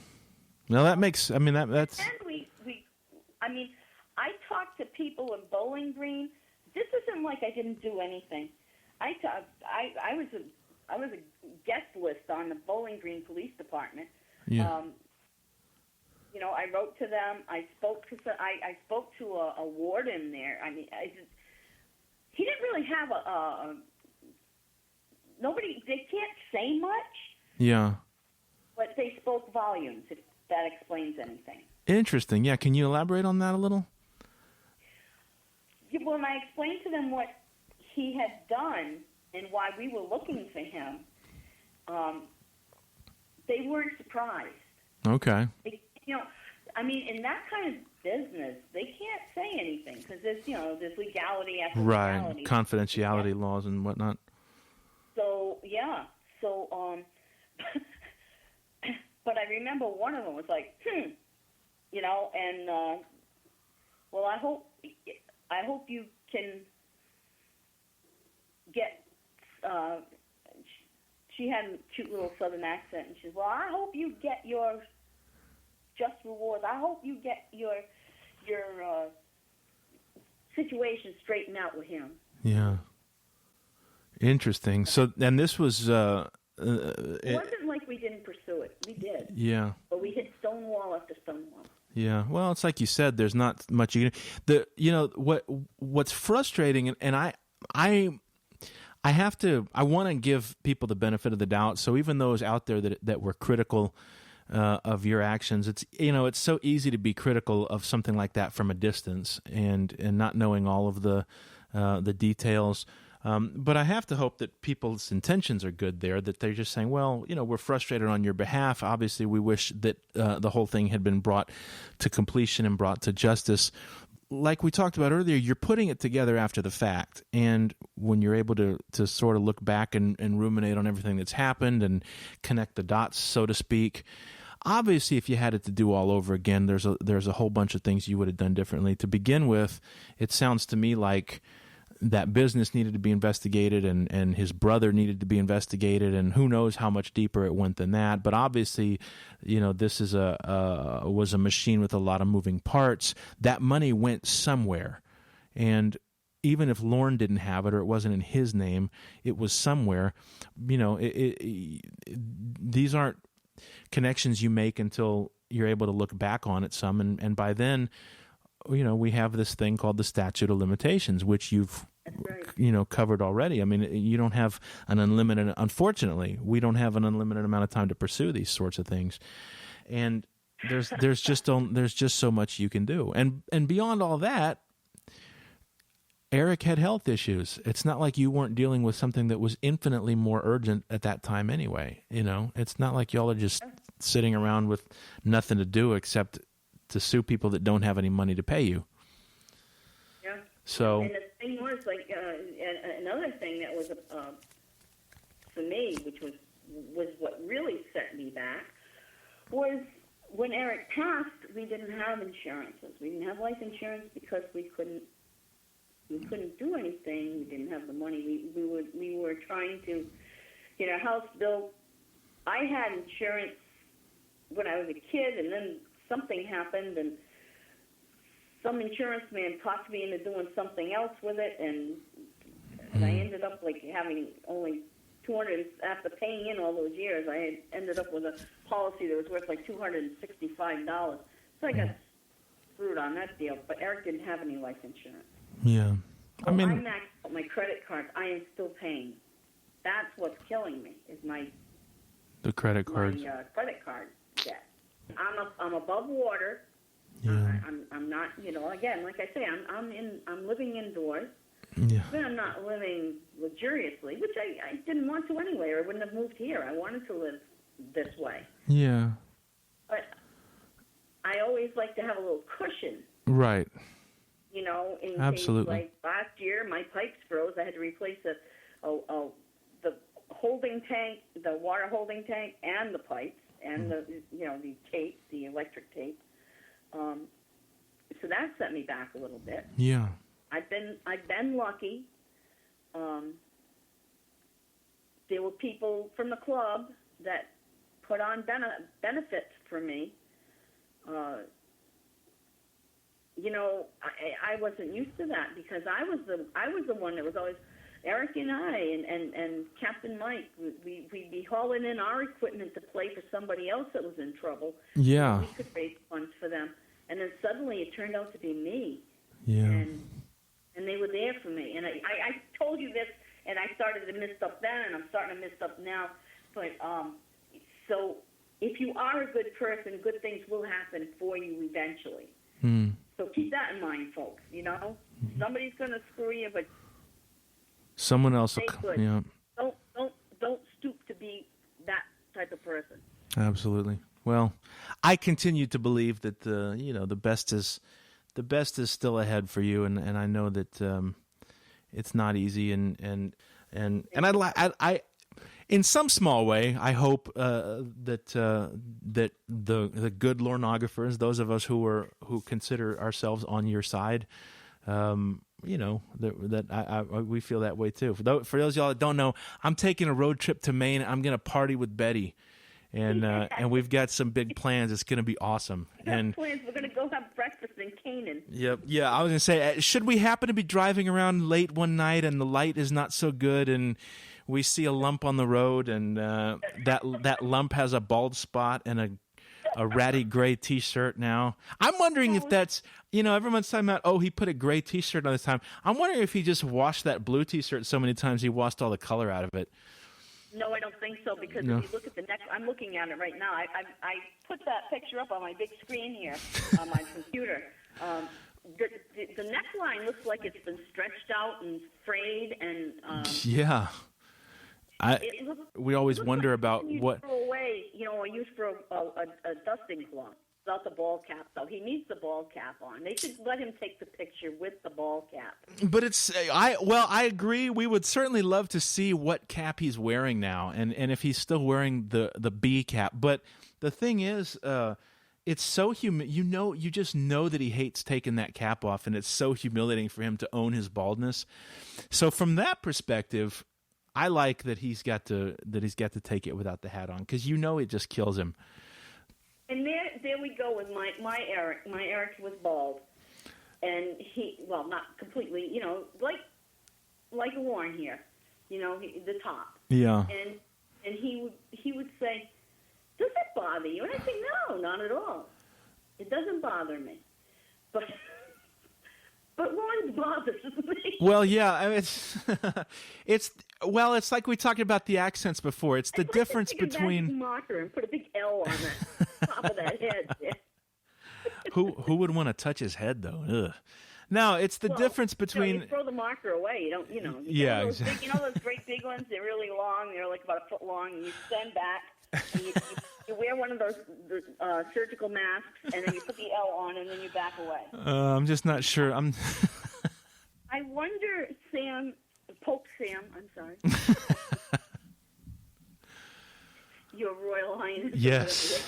Speaker 1: Now that makes. I mean that's.
Speaker 2: And I talked to people in Bowling Green. This isn't like I didn't do anything. I was a guest list on the Bowling Green Police Department.
Speaker 1: Yeah.
Speaker 2: I wrote to them. I spoke to a warden there. He didn't really have nobody. They can't say much.
Speaker 1: Yeah.
Speaker 2: But they spoke volumes. If that explains anything.
Speaker 1: Interesting. Yeah. Can you elaborate on that a little?
Speaker 2: When I explained to them what he had done and why we were looking for him, they weren't surprised.
Speaker 1: Okay.
Speaker 2: In that kind of business, they can't say anything because there's legality after
Speaker 1: right.
Speaker 2: legality.
Speaker 1: Confidentiality laws and whatnot.
Speaker 2: So, yeah. But I remember one of them was like, well, I hope you can get, she had a cute little southern accent, and she said, well, I hope you get your just rewards. I hope you get your situation straightened out with him.
Speaker 1: Yeah. Interesting. So, and this was...
Speaker 2: it wasn't like we didn't pursue it. We did.
Speaker 1: Yeah.
Speaker 2: But we hit stonewall after stonewall.
Speaker 1: Yeah, well, it's like you said. There's not much you can. What's frustrating, and I want to give people the benefit of the doubt. So even those out there that were critical of your actions, it's so easy to be critical of something like that from a distance and not knowing all of the details. But I have to hope that people's intentions are good there, that they're just saying, well, we're frustrated on your behalf. Obviously, we wish that the whole thing had been brought to completion and brought to justice. Like we talked about earlier, you're putting it together after the fact. And when you're able to sort of look back and ruminate on everything that's happened and connect the dots, so to speak, obviously, if you had it to do all over again, there's a whole bunch of things you would have done differently. To begin with, it sounds to me like that business needed to be investigated and his brother needed to be investigated, and who knows how much deeper it went than that. But obviously, this is was a machine with a lot of moving parts. That money went somewhere. And even if Lorne didn't have it or it wasn't in his name, it was somewhere. These aren't connections you make until you're able to look back on it some. And by then, we have this thing called the statute of limitations, which you've covered already. I mean, you don't have unfortunately, we don't have an unlimited amount of time to pursue these sorts of things. And there's just so much you can do. And beyond all that, Eric had health issues. It's not like you weren't dealing with something that was infinitely more urgent at that time anyway. It's not like y'all are just sitting around with nothing to do except to sue people that don't have any money to pay you.
Speaker 2: Yeah.
Speaker 1: So.
Speaker 2: And the thing was, another thing that was for me, which was what really set me back, was when Eric passed. We didn't have insurances. We didn't have life insurance because we couldn't do anything. We didn't have the money. We were trying to get our house built. I had insurance when I was a kid, and then something happened, and some insurance man talked me into doing something else with it, and I ended up having only $200 after paying in all those years. I had ended up with a policy that was worth $265. So I got screwed on that deal. But Eric didn't have any life insurance.
Speaker 1: Yeah,
Speaker 2: I maxed out my credit card. I am still paying. That's what's killing me. Is the credit cards. My credit card debt. I'm above water.
Speaker 1: Yeah.
Speaker 2: I'm not, again, like I say, I'm living indoors.
Speaker 1: Yeah.
Speaker 2: But I'm not living luxuriously, which I didn't want to anyway, or I wouldn't have moved here. I wanted to live this way.
Speaker 1: Yeah.
Speaker 2: But I always like to have a little cushion.
Speaker 1: Right.
Speaker 2: In
Speaker 1: Absolutely.
Speaker 2: case, like last year, my pipes froze. I had to replace the holding tank, the water holding tank, and the pipes, and the tape, the electric tape. So that set me back a little bit.
Speaker 1: Yeah.
Speaker 2: I've been lucky. There were people from the club that put on benefits for me. I wasn't used to that because I was the one that was always Eric and I and Captain Mike. We'd be hauling in our equipment to play for somebody else that was in trouble.
Speaker 1: Yeah.
Speaker 2: We could raise funds for them, and then suddenly it turned out to be me.
Speaker 1: Yeah.
Speaker 2: And they were there for me. And I told you this, and I started to miss stuff then, and I'm starting to miss stuff now. But so if you are a good person, good things will happen for you eventually. So keep that in mind, folks. Somebody's going to screw you, but
Speaker 1: someone else will
Speaker 2: come.
Speaker 1: Yeah.
Speaker 2: Don't stoop to be that type of person.
Speaker 1: Absolutely. Well, I continue to believe that the best is still ahead for you, and I know that it's not easy, and I in some small way I hope that the good Lornographers, those of us who consider ourselves on your side, we feel that way too. For those of y'all that don't know, I'm taking a road trip to Maine. I'm going to party with Betty. And we've got some big plans. It's going to be awesome.
Speaker 2: Plans. We're going to go have breakfast in Canaan.
Speaker 1: Yep. Yeah, I was going to say, should we happen to be driving around late one night and the light is not so good and we see a lump on the road and that lump has a bald spot and a ratty gray T-shirt now. I'm wondering if that's, everyone's talking about, he put a gray T-shirt on this time. I'm wondering if he just washed that blue T-shirt so many times he washed all the color out of it.
Speaker 2: No, I don't think so, because if you look at the neck, I'm looking at it right now. I put that picture up on my big screen here on my computer. The neckline looks like it's been stretched out and frayed, and
Speaker 1: yeah. We always wonder
Speaker 2: like
Speaker 1: about what.
Speaker 2: Throw away, or use for a dusting cloth. Without the ball cap, though. He needs the ball cap on. They should let him take the picture with the ball cap.
Speaker 1: But I agree. We would certainly love to see what cap he's wearing now, and if he's still wearing the B cap. But the thing is, it's so you just know that he hates taking that cap off, and it's so humiliating for him to own his baldness. So from that perspective, I like that he's got to take it without the hat on, because it just kills him.
Speaker 2: And there we go with my Eric. My Eric was bald, and not completely, like Lorne here, the top.
Speaker 1: Yeah.
Speaker 2: And he would say, "Does it bother you?" And I say, "No, not at all. It doesn't bother me." But Lorne bothers me.
Speaker 1: Well, yeah, it's like we talked about the accents before. It's the difference between
Speaker 2: a marker and put a big L on the top of that head. Yeah.
Speaker 1: Who would want to touch his head though? Ugh. No, it's the difference between.
Speaker 2: You throw the marker away. You don't.
Speaker 1: Yeah,
Speaker 2: exactly. Those great big ones. They're really long. They're like about a foot long. And you send back. And you wear one of those surgical masks, and then you put the L on, and then you back away.
Speaker 1: I'm just not sure.
Speaker 2: I wonder, Pope Sam. I'm sorry. Your Royal Highness.
Speaker 1: Yes.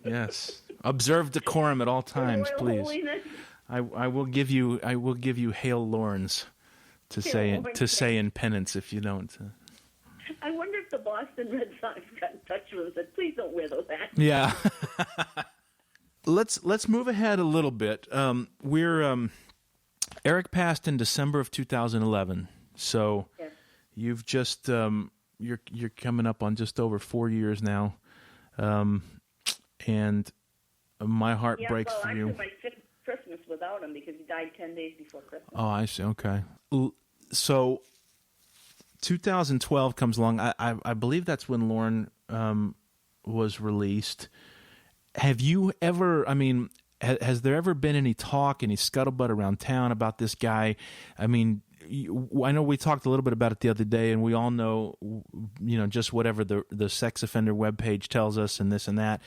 Speaker 1: Yes. Observe decorum at all times, please.
Speaker 2: Holiness.
Speaker 1: I will give you Hail Lornes to say in penance if you don't.
Speaker 2: I wonder if the Boston Red Sox got in touch with us and said, "Please don't wear those hats."
Speaker 1: Yeah. Let's move ahead a little bit. Eric passed in December of 2011, so
Speaker 2: yes.
Speaker 1: You've just you're coming up on just over 4 years now, and my heart breaks for you.
Speaker 2: My fifth Christmas without him because he died 10 days before Christmas.
Speaker 1: Oh, I see. Okay, so 2012 comes along. I believe that's when Lorne was released. Have you ever, I mean, has there ever been any talk, any scuttlebutt around town about this guy? I mean, I know we talked a little bit about it the other day, and we all know, just whatever the sex offender webpage tells us and this and that.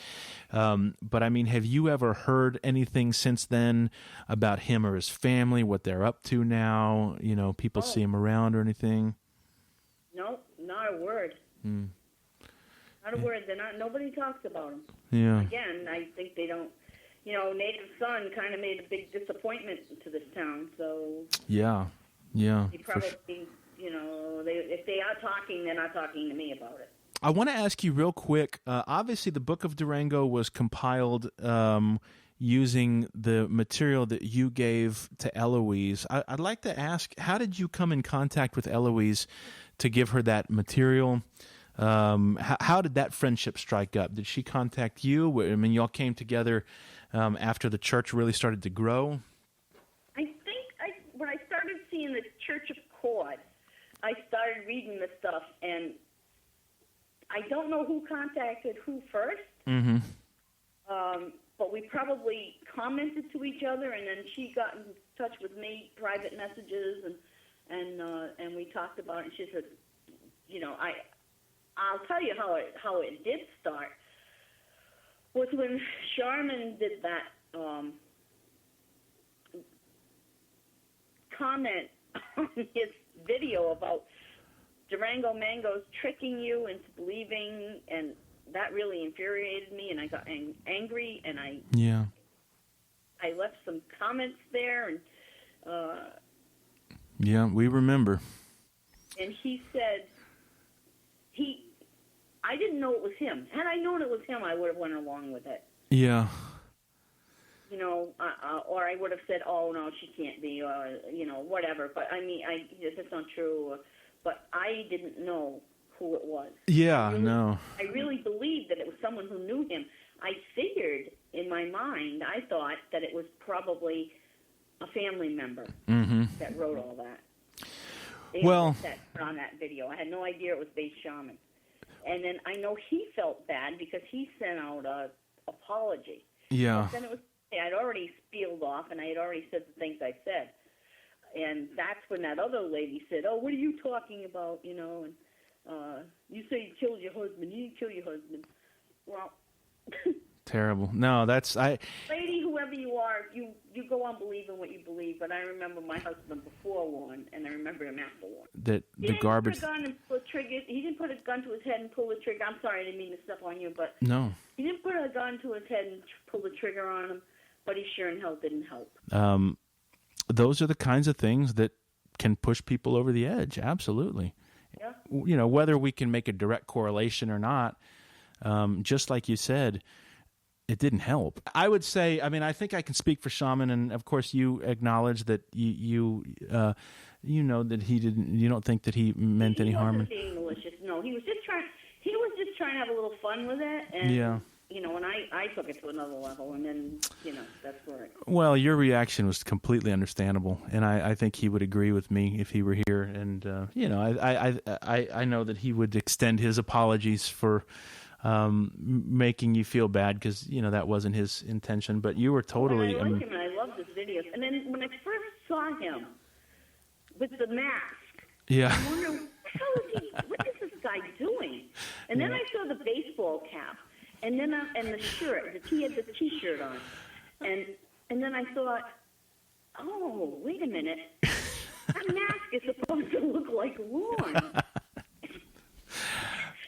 Speaker 1: But I mean, have you ever heard anything since then about him or his family, what they're up to now? People see him around or anything?
Speaker 2: No, not a word. Not a word. Nobody talks about him.
Speaker 1: Yeah.
Speaker 2: Again, I think they don't. Native Son kind of made a big disappointment to this town. So
Speaker 1: yeah.
Speaker 2: They probably, if they are talking, they're not talking to me about it.
Speaker 1: I want to ask you real quick. Obviously, the Book of Durango was compiled using the material that you gave to Eloise. I'd like to ask, how did you come in contact with Eloise to give her that material? How did that friendship strike up? Did she contact you? I mean, y'all came together after the church really started to grow?
Speaker 2: I think when I started seeing the Church of Cawd, I started reading the stuff, and I don't know who contacted who first, but we probably commented to each other, and then she got in touch with me, private messages, and we talked about it, and she said, I'll tell you how it did start. Was when Charmin did that comment on his video about Durango Mango's tricking you into believing, and that really infuriated me, and I got angry, and I left some comments there, and
Speaker 1: we remember.
Speaker 2: And he said I didn't know it was him. Had I known it was him, I would have went along with it.
Speaker 1: Yeah.
Speaker 2: Or I would have said, "Oh no, she can't be," or whatever. But I mean, that's not true. But I didn't know who it was.
Speaker 1: Yeah,
Speaker 2: I really believed that it was someone who knew him. I figured in my mind, I thought that it was probably a family member that wrote all that. That on that video, I had no idea it was Base Shaman. And then I know he felt bad because he sent out an apology.
Speaker 1: Yeah.
Speaker 2: But then I'd already spieled off, and I had already said the things I said. And that's when that other lady said, "Oh, what are you talking about?" And you say you killed your husband. You didn't kill your husband. Well,
Speaker 1: terrible. No,
Speaker 2: lady, whoever you are, you go on believing what you believe. But I remember my husband before one, and I remember him after one.
Speaker 1: He didn't put a
Speaker 2: gun and pull the trigger. He didn't put a gun to his head and pull the trigger. I'm sorry, I didn't mean to step on you, but
Speaker 1: no,
Speaker 2: he didn't put a gun to his head and pull the trigger on him. But he sure in hell didn't help.
Speaker 1: Those are the kinds of things that can push people over the edge. Absolutely. Yeah. Whether we can make a direct correlation or not, just like you said, it didn't help. I would say, I mean, I think I can speak for Shaman, and of course you acknowledge that you know that he didn't, you don't think that he meant any harm.
Speaker 2: He wasn't being malicious. No, he was just trying to have a little fun with it. And, and I took it to another level, and then, that's where it...
Speaker 1: Well, your reaction was completely understandable, and I think he would agree with me if he were here. And, I know that he would extend his apologies for making you feel bad, because, that wasn't his intention. But you were totally...
Speaker 2: I like him, and I love his videos. And then when I first saw him with the mask, I wonder, what is this guy doing? And then I saw the baseball cap. And then and the shirt, he had the T-shirt on, and then I thought, oh, wait a minute, that mask is supposed to look like Lorne.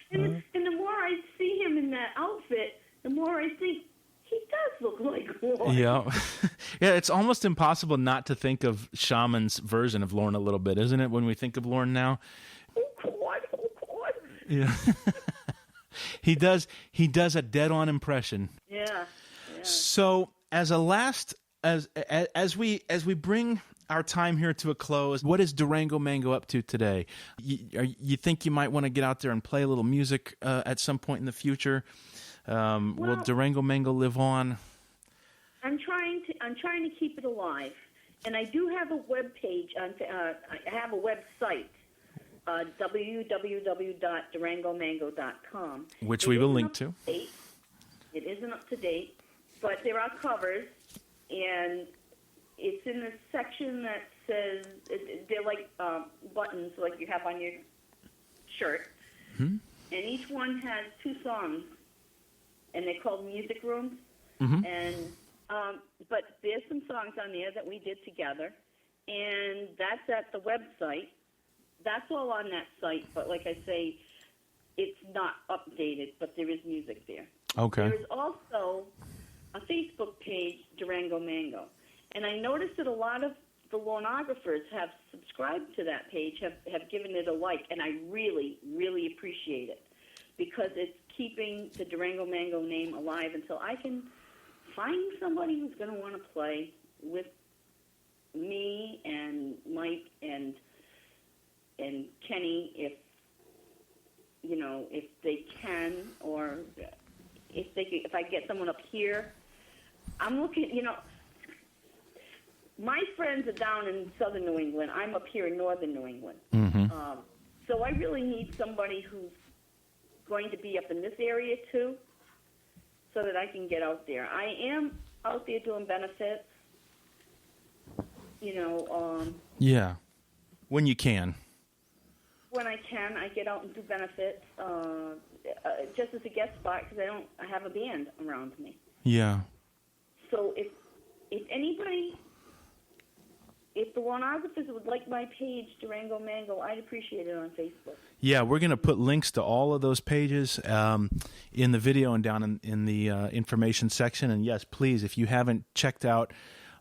Speaker 2: and the more I see him in that outfit, the more I think he does look like Lorne.
Speaker 1: Yeah, it's almost impossible not to think of Shaman's version of Lorne a little bit, isn't it? When we think of Lorne now.
Speaker 2: Oh God.
Speaker 1: Yeah. He does a dead-on impression.
Speaker 2: Yeah.
Speaker 1: So, as we bring our time here to a close, what is Durango Mango up to today? You think you might want to get out there and play a little music at some point in the future? Will Durango Mango live on?
Speaker 2: I'm trying to keep it alive, and I do have a web page. I have a website. www.durangomango.com,
Speaker 1: which we will link to.
Speaker 2: It isn't up to date, but there are covers, and it's in the section that says they're like buttons, like you have on your shirt, and each one has 2 songs, and they're called music rooms. And but there's some songs on there that we did together, and that's at the website. That's all on that site, but like I say, it's not updated, but there is music there.
Speaker 1: Okay.
Speaker 2: There is also a Facebook page, Durango Mango, and I noticed that a lot of the Lornographers have subscribed to that page, have given it a like, and I really, really appreciate it because it's keeping the Durango Mango name alive until I can find somebody who's going to want to play with me and Mike and Kenny, if they can, or if I get someone up here. I'm looking, my friends are down in southern New England. I'm up here in northern New England. So I really need somebody who's going to be up in this area too, so that I can get out there. I am out there doing benefits,
Speaker 1: Yeah, when you can.
Speaker 2: When I can, I get out and do benefits, just as a guest spot because I have a band around me.
Speaker 1: Yeah.
Speaker 2: So if anybody, if the Lornographers would like my page, Durango Mango, I'd appreciate it on Facebook.
Speaker 1: Yeah, we're going to put links to all of those pages in the video and down in the information section. And yes, please, if you haven't checked out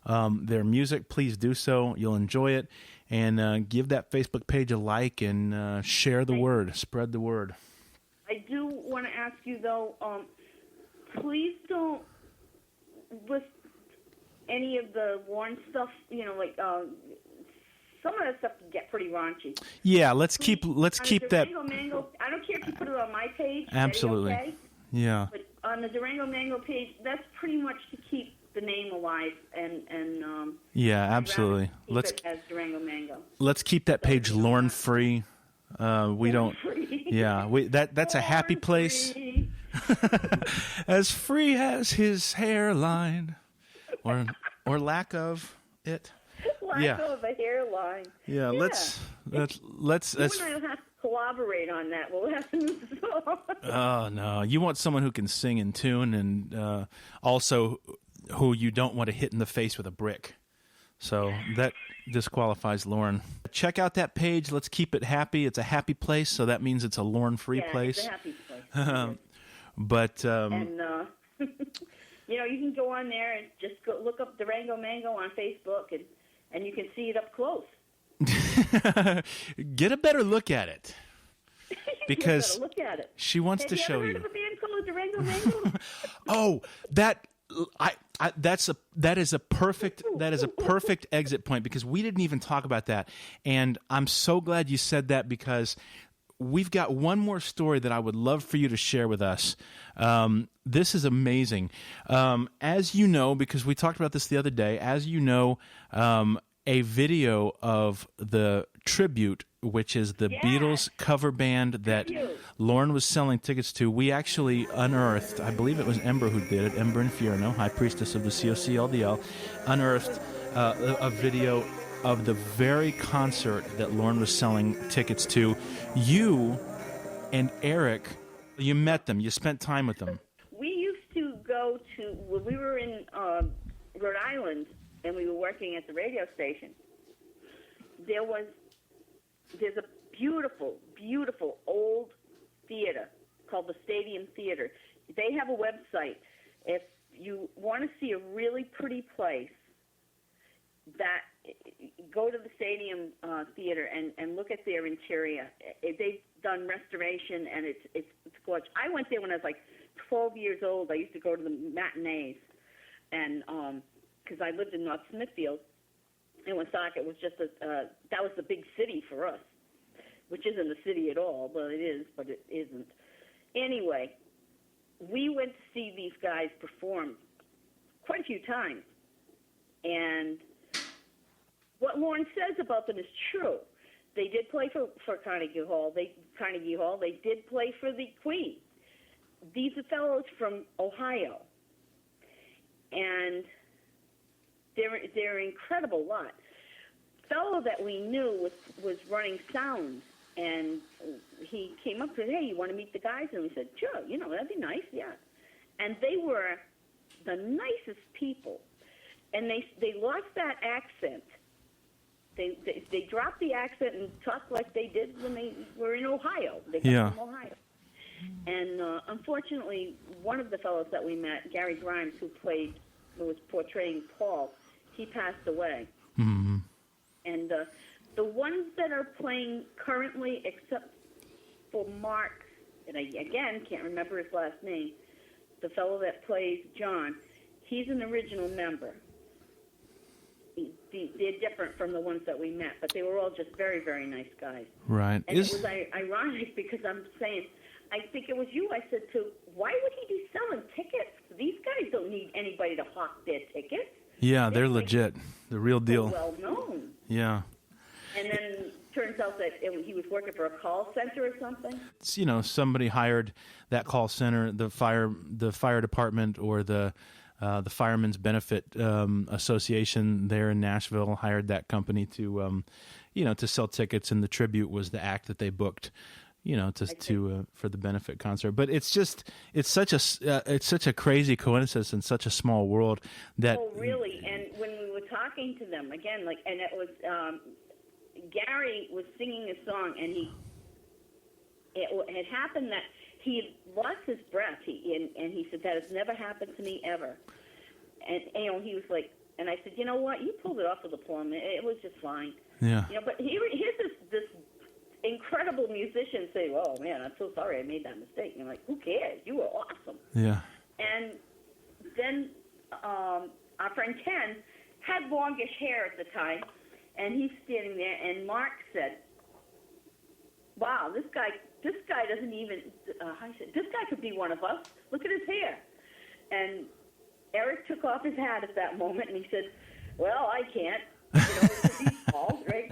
Speaker 1: their music, please do so. You'll enjoy it. And give that Facebook page a like and share the word, spread the word.
Speaker 2: I do want to ask you, though, please don't list any of the Lorne stuff, some of that stuff can get pretty raunchy.
Speaker 1: Yeah, let's keep that.
Speaker 2: Mango, I don't care if you put it on my page.
Speaker 1: Absolutely.
Speaker 2: Okay?
Speaker 1: Yeah.
Speaker 2: But on the Durango Mango page, that's pretty much to keep the name alive and
Speaker 1: yeah, absolutely.
Speaker 2: Let's keep it as Durango Mango.
Speaker 1: Let's keep that page Lorne free. We don't.
Speaker 2: Free.
Speaker 1: Yeah, that's a happy place.
Speaker 2: Free.
Speaker 1: As free as his hairline, or lack of it.
Speaker 2: Lack of a hairline.
Speaker 1: Yeah, let's.
Speaker 2: You and I will have to collaborate on that. We'll have to move the song.
Speaker 1: Oh no, you want someone who can sing in tune and also who you don't want to hit in the face with a brick. So that disqualifies Lorne. Check out that page. Let's keep it happy. It's a happy place, so that means it's a Lorne-free place.
Speaker 2: It's a happy place.
Speaker 1: But
Speaker 2: and you can go on there and just go look up Durango Mango on Facebook, and you can see it up close.
Speaker 1: Get a better look at it, because
Speaker 2: look at it.
Speaker 1: She wants to show you.
Speaker 2: Have you ever heard of a band called Durango Mango?
Speaker 1: Oh, that is a perfect exit point, because we didn't even talk about that, and I'm so glad you said that, because we've got one more story that I would love for you to share with us. This is amazing. As you know, because we talked about this the other day, as you know, a video of the tribute, which is the Beatles cover band that Lorne was selling tickets to, we actually unearthed, I believe it was Ember who did it, Ember Infierno, High Priestess of the COCLDL, unearthed a video of the very concert that Lorne was selling tickets to. You and Eric, you met them, you spent time with them.
Speaker 2: We used to go to, when we were in Rhode Island and we were working at the radio station, there's a beautiful, beautiful old theater called the Stadium Theater. They have a website. If you want to see a really pretty place, go to the Stadium Theater and look at their interior. They've done restoration, and it's gorgeous. I went there when I was like 12 years old. I used to go to the matinees, and because I lived in North Smithfield, and Woonsocket was just that was the big city for us, which isn't a city at all. Well, it is, but it isn't. Anyway, we went to see these guys perform quite a few times, and what Lorne says about them is true. They did play for Carnegie Hall. They did play for the Queen, these are fellows from Ohio, and they're an incredible lot. Fellow that we knew was running sound, and he came up and said, "Hey, you want to meet the guys?" And we said, "Sure, that'd be nice, yeah." And they were the nicest people, and they lost that accent. They dropped the accent and talked like they did when they were in Ohio. They come from Ohio. And unfortunately, one of the fellows that we met, Gary Grimes, who was portraying Paul, he passed away.
Speaker 1: Mm-hmm.
Speaker 2: And the ones that are playing currently, except for Mark, and I, again, can't remember his last name, the fellow that plays John, he's an original member. They're different from the ones that we met, but they were all just very, very nice guys.
Speaker 1: Right.
Speaker 2: And it was ironic because I'm saying, I think it was you, I said to, why would he be selling tickets? These guys don't need anybody to hawk their tickets.
Speaker 1: Yeah, they're legit. The real deal.
Speaker 2: Well known.
Speaker 1: Yeah.
Speaker 2: And then turns out that he was working for a call center or something.
Speaker 1: Somebody hired that call center, the fire department, or the Firemen's Benefit Association there in Nashville hired that company to sell tickets, and the tribute was the act that they booked, for the benefit concert. But it's such a crazy coincidence in such a small world that.
Speaker 2: Oh, really? And when we were talking to them again, and it was Gary was singing a song, and it had happened that he had lost his breath. And he said, "That has never happened to me ever." And he was like, and I said, "You know what? You pulled it off with a plum. It was just fine."
Speaker 1: Yeah.
Speaker 2: But here's this incredible musician say, "Oh man, I'm so sorry I made that mistake." And I'm like, "Who cares? You were awesome."
Speaker 1: Yeah.
Speaker 2: And then our friend Ken had longish hair at the time, and he's standing there, and Mark said, "Wow, this guy doesn't even." I said, "This guy could be one of us. Look at his hair." And Eric took off his hat at that moment, and he said, "Well, I can't. It's he's bald, right?"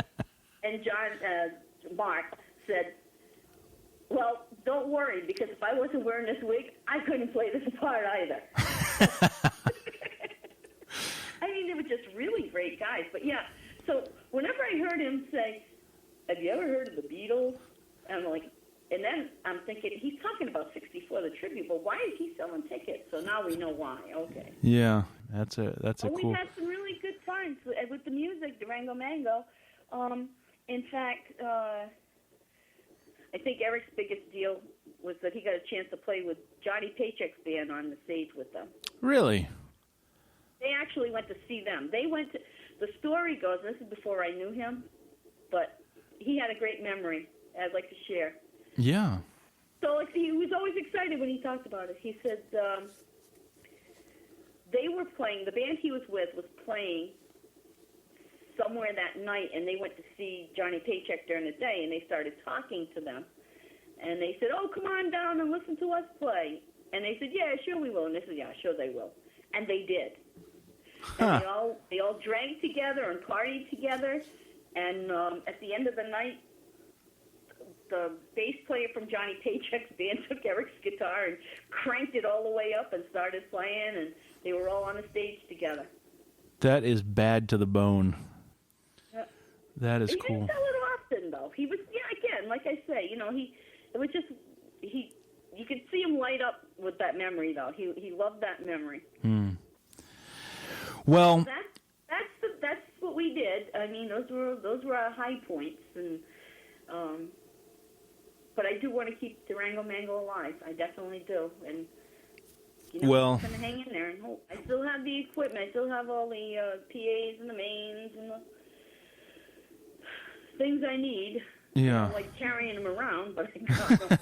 Speaker 2: And Mark said, "Well, don't worry, because if I wasn't wearing this wig, I couldn't play this part either." I mean, they were just really great guys. But yeah, so whenever I heard him say, "Have you ever heard of the Beatles?" I'm like, and then I'm thinking, he's talking about 64, the tribute, but why is he selling tickets? So now we know why. Okay.
Speaker 1: Yeah, that's a cool.
Speaker 2: We've had some really good times with the music, Durango Mango. In fact, I think Eric's biggest deal was that he got a chance to play with Johnny Paycheck's band on the stage with them.
Speaker 1: Really?
Speaker 2: They actually went to see them. They went to, the story goes, and this is before I knew him, but he had a great memory I'd like to share.
Speaker 1: Yeah.
Speaker 2: So he was always excited when he talked about it. He said they were playing, the band he was with was playing somewhere that night, and they went to see Johnny Paycheck during the day, and they started talking to them. And they said, "Oh, come on down and listen to us play." And they said, "Yeah, sure we will." And they said, "Yeah, sure they will." And they did.
Speaker 1: Huh.
Speaker 2: And they all drank together and partied together. And at the end of the night, the bass player from Johnny Paycheck's band took Eric's guitar and cranked it all the way up and started playing, and they were all on the stage together.
Speaker 1: That is bad to the bone. That is
Speaker 2: he
Speaker 1: cool.
Speaker 2: He didn't tell it often, though. He was, again, like I say, it was just, you could see him light up with that memory, though. He loved that memory.
Speaker 1: Well,
Speaker 2: that's what we did. I mean, those were our high points, and but I do want to keep Durango Mango alive. I definitely do, and I'm going to hang in there and hope. I still have the equipment. I still have all the PAs and the mains and the things I need.
Speaker 1: Yeah.
Speaker 2: I like carrying them around, but I got them.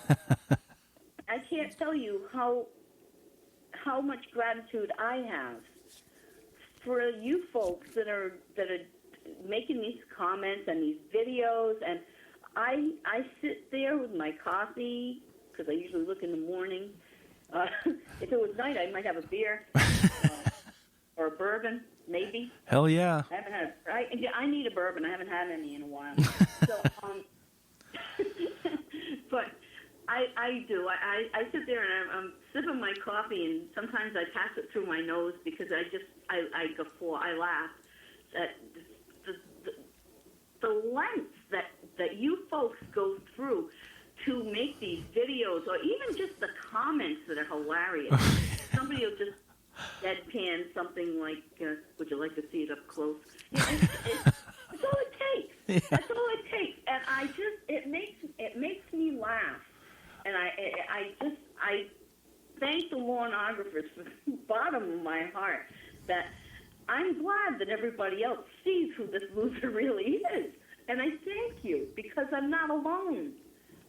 Speaker 2: I can't tell you how much gratitude I have for you folks that are making these comments and these videos, and I sit there with my coffee, because I usually look in the morning. If it was night, I might have a beer or a bourbon, maybe.
Speaker 1: Hell yeah!
Speaker 2: I haven't had. I need a bourbon. I haven't had any in a while. So, but I do. I sit there and I'm sipping my coffee, and sometimes I pass it through my nose because I guffaw, I laugh at the lengths that you folks go through to make these videos, or even just the comments that are hilarious. Somebody will just deadpan something like, "Would you like to see it up close?" That's all it takes. Yeah. That's all it takes, and it makes me laugh, and I thank the Lorneographers from the bottom of my heart that I'm glad that everybody else sees who this loser really is, and I thank you because I'm not alone.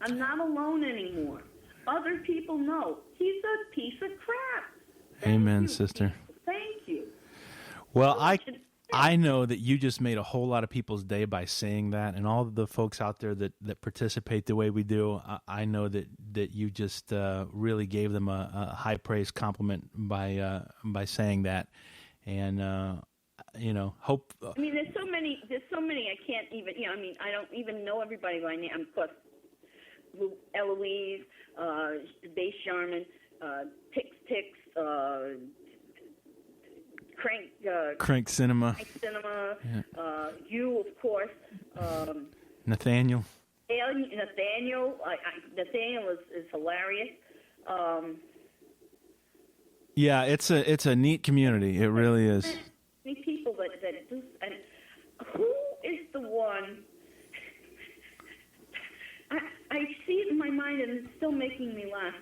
Speaker 2: I'm not alone anymore. Other people know he's a piece of crap.
Speaker 1: Amen, sister.
Speaker 2: Thank you.
Speaker 1: Well, I know that you just made a whole lot of people's day by saying that, and all of the folks out there that participate the way we do, I know that you just really gave them a high praise compliment by saying that, and hope.
Speaker 2: I mean, there's so many. I can't even. I don't even know everybody by name. Of course, Eloise, Bass Sharman, Tix,
Speaker 1: Crank Cinema.
Speaker 2: Yeah. You, of course.
Speaker 1: Nathaniel.
Speaker 2: Nathaniel is hilarious.
Speaker 1: Yeah, it's a neat community. It really is.
Speaker 2: Many people that do. And who is the one? I see it in my mind, and it's still making me laugh.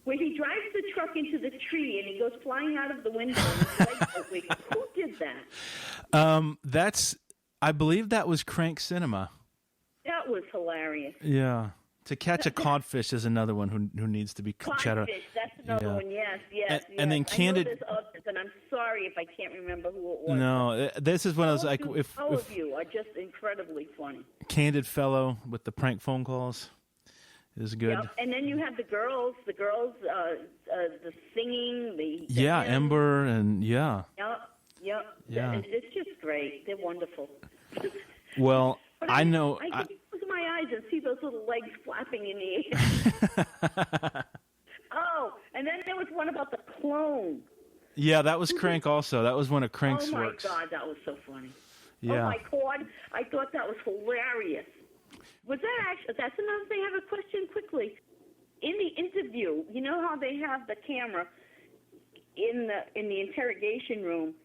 Speaker 2: Where he drives the truck into the tree and he goes flying out of the window. And his legs are weak. Who did that?
Speaker 1: I believe that was Crank Cinema.
Speaker 2: That was hilarious.
Speaker 1: Yeah. To Catch a Codfish is another one who needs to be cheddar.
Speaker 2: Codfish, that's another one. Yes.
Speaker 1: And then Candid.
Speaker 2: I know there's others, and I'm sorry if I can't remember who it was.
Speaker 1: No, this is one of those
Speaker 2: all of you are just incredibly funny.
Speaker 1: Candid Fellow with the prank phone calls is good.
Speaker 2: Yep. And then you have the girls, the singing,
Speaker 1: Ember, and
Speaker 2: Yep.
Speaker 1: Yeah.
Speaker 2: It's just great. They're wonderful.
Speaker 1: Well, I know.
Speaker 2: I can close my eyes and see those little legs flapping in the air. Oh, and then there was one about the clone.
Speaker 1: Yeah, that was Crank also. That was one of Crank's works.
Speaker 2: Oh, my God, that was so funny.
Speaker 1: Yeah.
Speaker 2: Oh, my God, I thought that was hilarious. Was that actually, that's another thing. I have a question quickly. In the interview, you know how they have the camera in the interrogation room?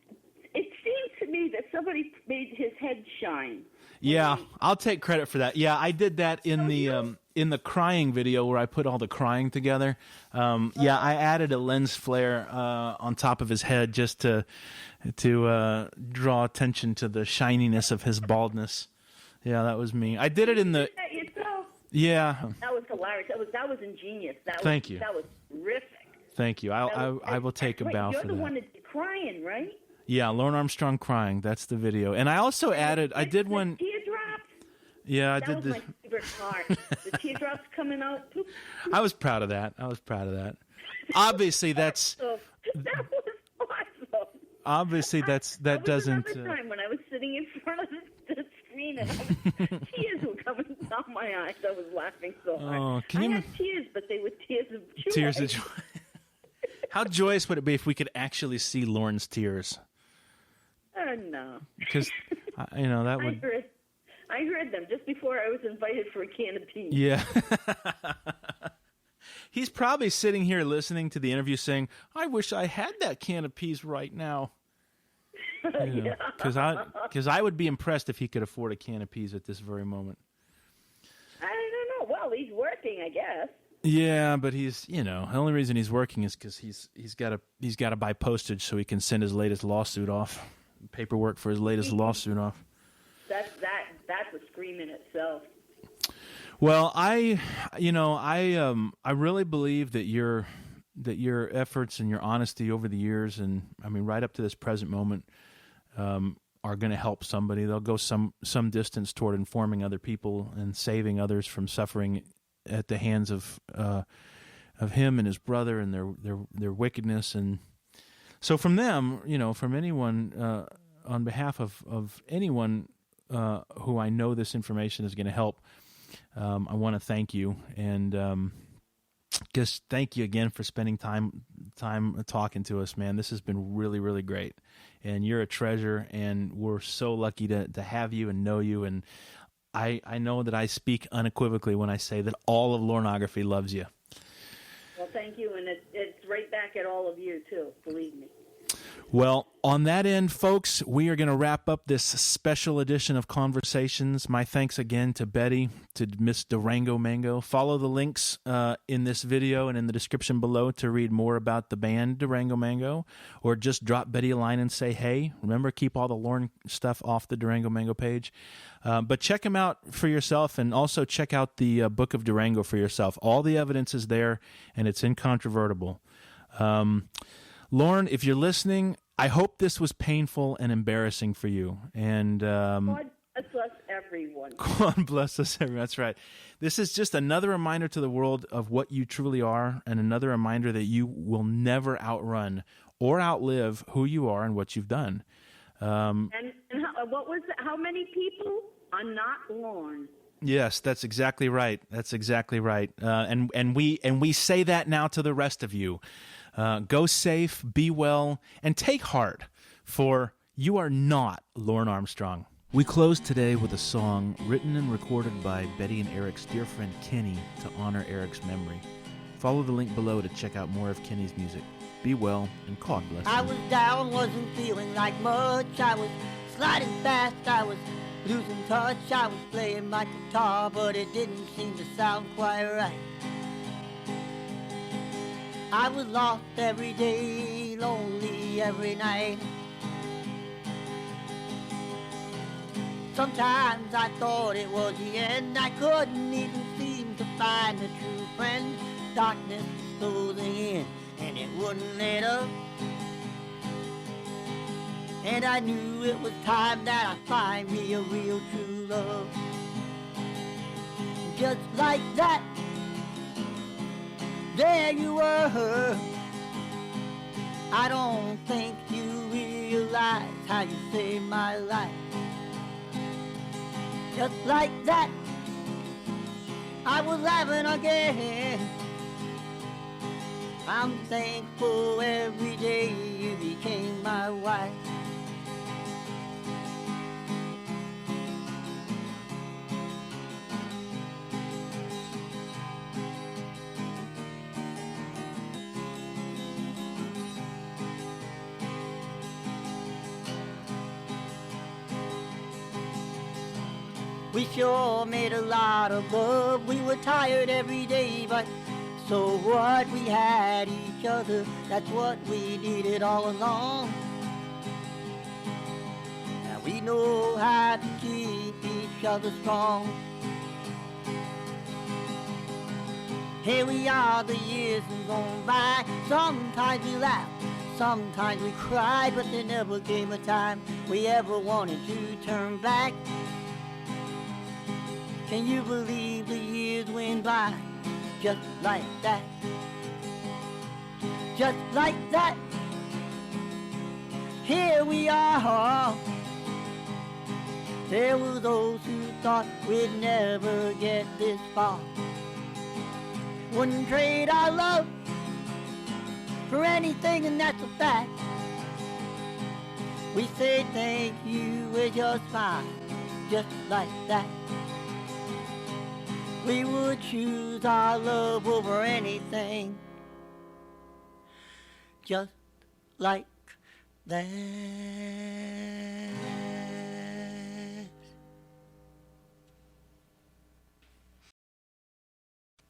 Speaker 2: It seems to me that somebody made his head shine.
Speaker 1: Yeah, I'll take credit for that. Yeah, I did that in the crying video where I put all the crying together. Yeah, I added a lens flare on top of his head just to draw attention to the shininess of his baldness. Yeah, that was me. I did it in the. Yeah.
Speaker 2: That was hilarious. That was ingenious.
Speaker 1: Thank you.
Speaker 2: That was terrific.
Speaker 1: Thank you. I will take a bow for that.
Speaker 2: You're the one that's crying, right?
Speaker 1: Yeah, Lorne Armstrong crying. That's the video. And I also added. I did one.
Speaker 2: Teardrops.
Speaker 1: Yeah, I
Speaker 2: that
Speaker 1: did
Speaker 2: was
Speaker 1: this.
Speaker 2: my favorite part. The teardrops coming out.
Speaker 1: I was proud of that. Obviously, that's.
Speaker 2: That was awesome.
Speaker 1: Obviously, that doesn't.
Speaker 2: Another time when I was sitting in front of the screen and tears were coming down my eyes. I was laughing so hard. I had tears, but they were tears of joy.
Speaker 1: Tears of joy. How joyous would it be if we could actually see Lorne's tears?
Speaker 2: No.
Speaker 1: Because, that would.
Speaker 2: I heard them just before I was invited for a can of peas.
Speaker 1: Yeah. He's probably sitting here listening to the interview saying, I wish I had that can of peas right now. Because I would be impressed if he could afford a can of peas at this very moment.
Speaker 2: I don't know. Well, he's working, I guess.
Speaker 1: Yeah, but he's, the only reason he's working is because he's got to buy postage so he can send his latest lawsuit off, paperwork for his latest lawsuit off.
Speaker 2: That's a scream in itself.
Speaker 1: Well, I really believe that your efforts and your honesty over the years, and I mean right up to this present moment, are going to help somebody. They'll go some distance toward informing other people and saving others from suffering at the hands of him and his brother and their wickedness. And so from them, from anyone, on behalf of anyone who I know this information is going to help, I want to thank you, and just thank you again for spending time talking to us, man. This has been really, really great, and you're a treasure, and we're so lucky to have you and know you, and I know that I speak unequivocally when I say that all of Lorneography loves you.
Speaker 2: Well, thank you, and it's right back at all of you, too, believe me.
Speaker 1: Well, on that end, folks, we are going to wrap up this special edition of Conversations. My thanks again to Betty, to Miss Durango Mango. Follow the links in this video and in the description below to read more about the band Durango Mango, or just drop Betty a line and say, hey. Remember, keep all the Lorne stuff off the Durango Mango page. But check them out for yourself, and also check out the Book of Durango for yourself. All the evidence is there, and it's incontrovertible. Lorne, if you're listening, I hope this was painful and embarrassing for you. And
Speaker 2: God bless everyone.
Speaker 1: God bless us, everyone. That's right. This is just another reminder to the world of what you truly are, and another reminder that you will never outrun or outlive who you are and what you've done.
Speaker 2: And what was how many people are not Lorne?
Speaker 1: Yes, that's exactly right. That's exactly right. And we say that now to the rest of you. Go safe, be well, and take heart, for you are not Lorne Armstrong. We close today with a song written and recorded by Betty and Eric's dear friend Kenny to honor Eric's memory. Follow the link below to check out more of Kenny's music. Be well, and God bless you.
Speaker 3: I was down, wasn't feeling like much. I was sliding fast, I was losing touch. I was playing my guitar, but it didn't seem to sound quite right. I was lost every day, lonely every night. Sometimes I thought it was the end. I couldn't even seem to find a true friend. Darkness was closing in, and it wouldn't let up. And I knew it was time that I find me a real true love. Just like that, there you were. I don't think you realize how you saved my life. Just like that, I was laughing again. I'm thankful every day you became my wife. We sure made a lot of love. We were tired every day, but so what? We had each other. That's what we needed all along. Now we know how to keep each other strong. Here we are, the years have gone by. Sometimes we laugh, sometimes we cried, but there never came a time we ever wanted to turn back. Can you believe the years went by just like that? Just like that. Here we are. There were those who thought we'd never get this far. Wouldn't trade our love for anything, and that's a fact. We say thank you with your smile, just like that. We would choose our love over anything, just like that.